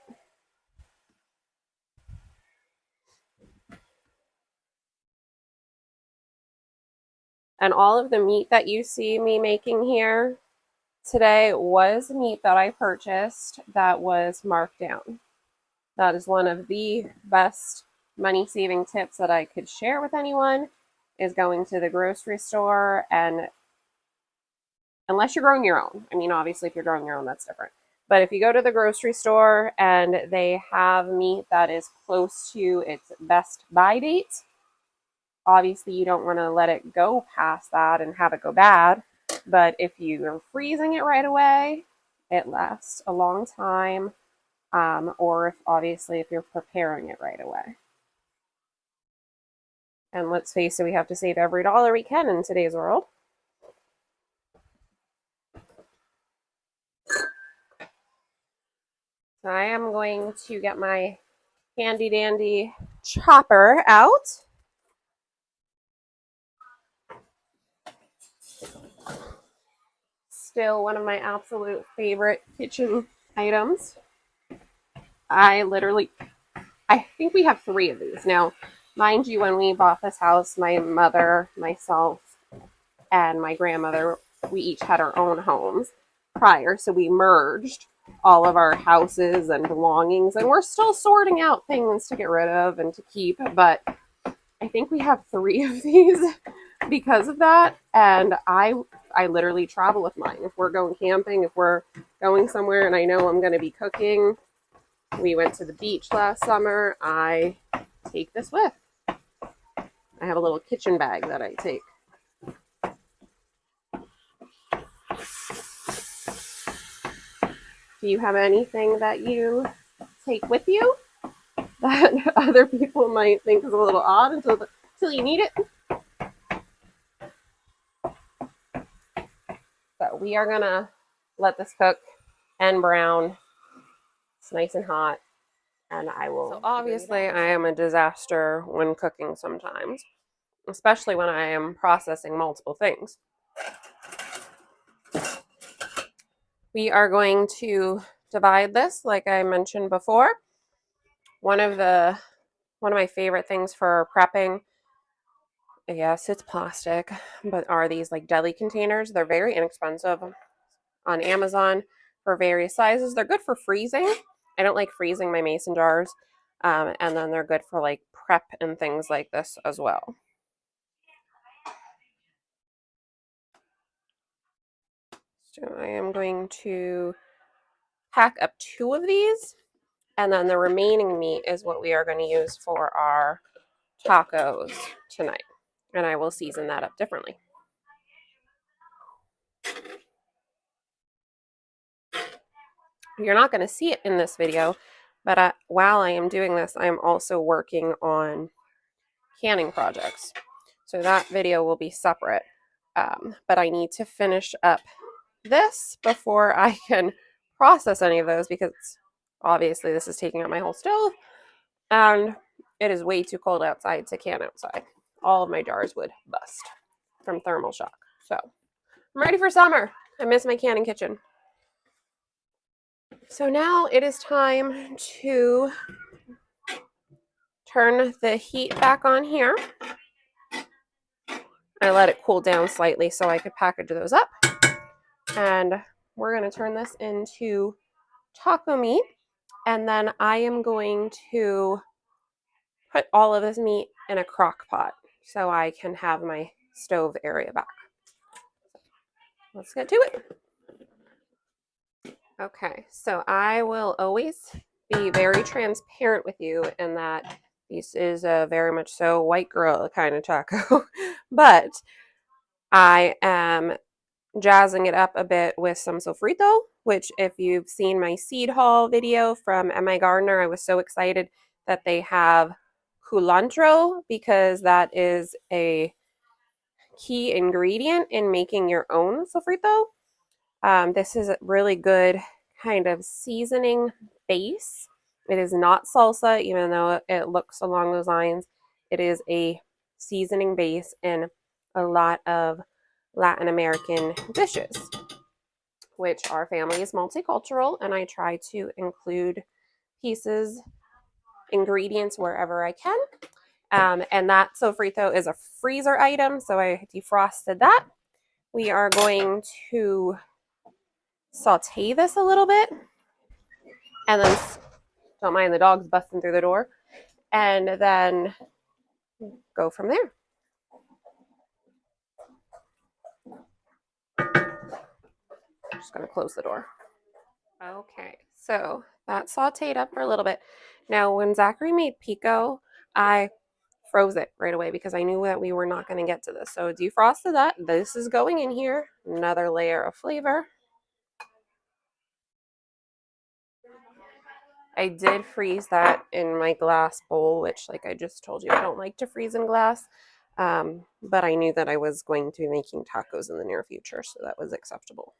And all of the meat that you see me making here today was meat that I purchased that was marked down. That is one of the best money saving tips that I could share with anyone, is going to the grocery store, and unless you're growing your own. I mean, obviously if you're growing your own, that's different. But if you go to the grocery store and they have meat that is close to its best buy date, obviously you don't want to let it go past that and have it go bad. But if you are freezing it right away, it lasts a long time. Or if obviously if you're preparing it right away. And let's face it, we have to save every dollar we can in today's world. So I am going to get my handy dandy chopper out. Still one of my absolute favorite kitchen items. I think we have 3 of these. Now, mind you, when we bought this house, my mother, myself, and my grandmother, we each had our own homes prior. So we merged all of our houses and belongings, and we're still sorting out things to get rid of and to keep. But I think we have 3 of these because of that. And I literally travel with mine. If we're going camping, if we're going somewhere and I know I'm going to be cooking, we went to the beach last summer, I take this with. I have a little kitchen bag that I take. Do you have anything that you take with you that other people might think is a little odd until you need it? So we are gonna let this cook and brown. It's nice and hot, and I will. So obviously, I am a disaster when cooking sometimes, especially when I am processing multiple things. We are going to divide this, like I mentioned before. One of my favorite things for prepping, yes, it's plastic, but are these like deli containers. They're very inexpensive on Amazon for various sizes. They're good for freezing. I don't like freezing my mason jars. And then they're good for like prep and things like this as well. So I am going to pack up 2 of these, and then the remaining meat is what we are going to use for our tacos tonight. And I will season that up differently. You're not going to see it in this video, but while I am doing this, I am also working on canning projects. So that video will be separate. But I need to finish up this before I can process any of those, because obviously this is taking up my whole stove and it is way too cold outside to can outside. All of my jars would bust from thermal shock. So I'm ready for summer. I miss my canning kitchen. So now it is time to turn the heat back on here. I let it cool down slightly so I could package those up. And we're going to turn this into taco meat. And then I am going to put all of this meat in a crock pot so I can have my stove area back. Let's get to it. Okay, so I will always be very transparent with you in that this is a very much so white girl kind of taco, but I am jazzing it up a bit with some sofrito, which if you've seen my seed haul video from M.I. Gardener, I was so excited that they have culantro, because that is a key ingredient in making your own sofrito. This is a really good kind of seasoning base. It is not salsa, even though it looks along those lines. It is a seasoning base in a lot of Latin American dishes, which our family is multicultural, and I try to include ingredients wherever I can. And that sofrito is a freezer item, so I defrosted that. We are going to saute this a little bit, and then don't mind the dogs busting through the door, and then go from there. Just going to close the door. Okay, so that sauteed up for a little bit. Now, when Zachary made pico, I froze it right away because I knew that we were not going to get to this. So defrosted that. This is going in here. Another layer of flavor. I did freeze that in my glass bowl, which, like I just told you, I don't like to freeze in glass. But I knew that I was going to be making tacos in the near future, so that was acceptable.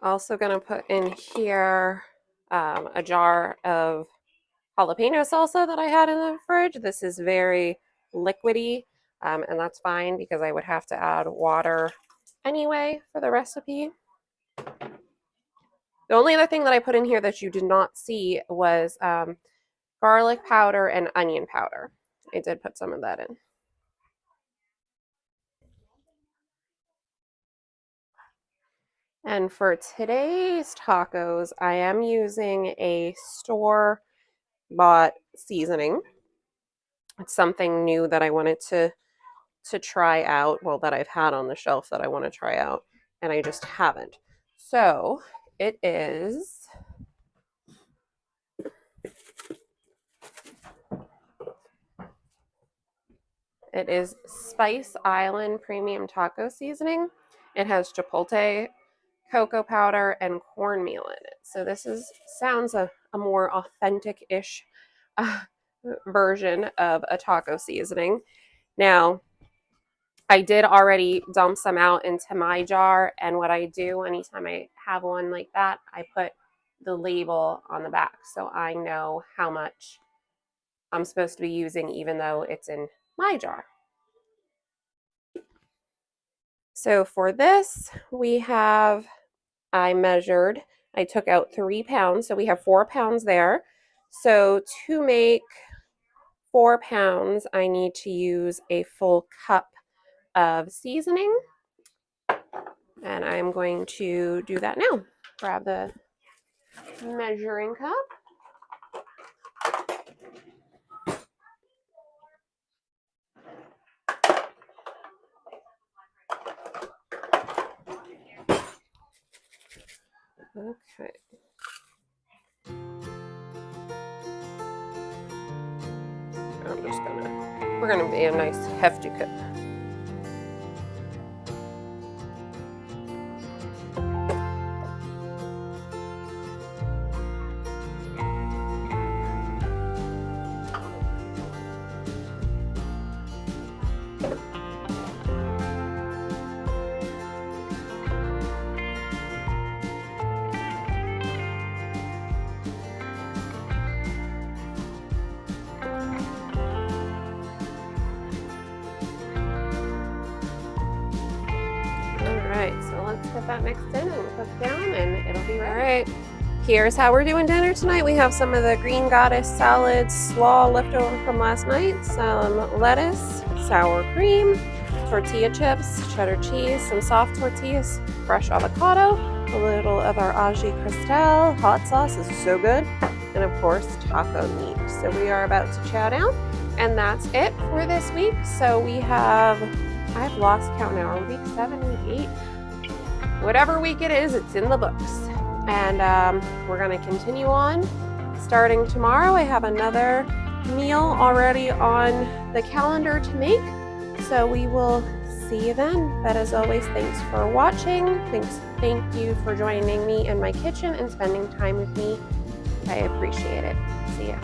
Also gonna put in here a jar of jalapeno salsa that I had in the fridge. This is very liquidy, and that's fine because I would have to add water anyway for the recipe. The only other thing that I put in here that you did not see was garlic powder and onion powder. I did put some of that in. And for today's tacos, I am using a store-bought seasoning. It's something new that I wanted to try out, well, that I've had on the shelf that I want to try out, and I just haven't. So it is Spice Island Premium Taco Seasoning. It has chipotle, cocoa powder, and cornmeal in it. So this sounds a more authentic-ish version of a taco seasoning. Now, I did already dump some out into my jar, and what I do anytime I have one like that, I put the label on the back so I know how much I'm supposed to be using even though it's in my jar. So for this, I measured, I took out 3 pounds, so we have 4 pounds there. So to make 4 pounds, I need to use a full cup of seasoning. And I'm going to do that now. Grab the measuring cup. Okay. We're gonna be a nice hefty cup. So let's get that mixed in and cook down and it'll be ready. All right, here's how we're doing dinner tonight. We have some of the Green Goddess salad slaw left over from last night, some lettuce, sour cream, tortilla chips, cheddar cheese, some soft tortillas, fresh avocado, a little of our ají cristal hot sauce. This is so good. And of course, taco meat. So we are about to chow down, and that's it for this week. So I've lost count now. Week 7, week 8. Whatever week it is, it's in the books. And we're going to continue on. Starting tomorrow, I have another meal already on the calendar to make. So we will see you then. But as always, thanks for watching. Thank you for joining me in my kitchen and spending time with me. I appreciate it. See ya.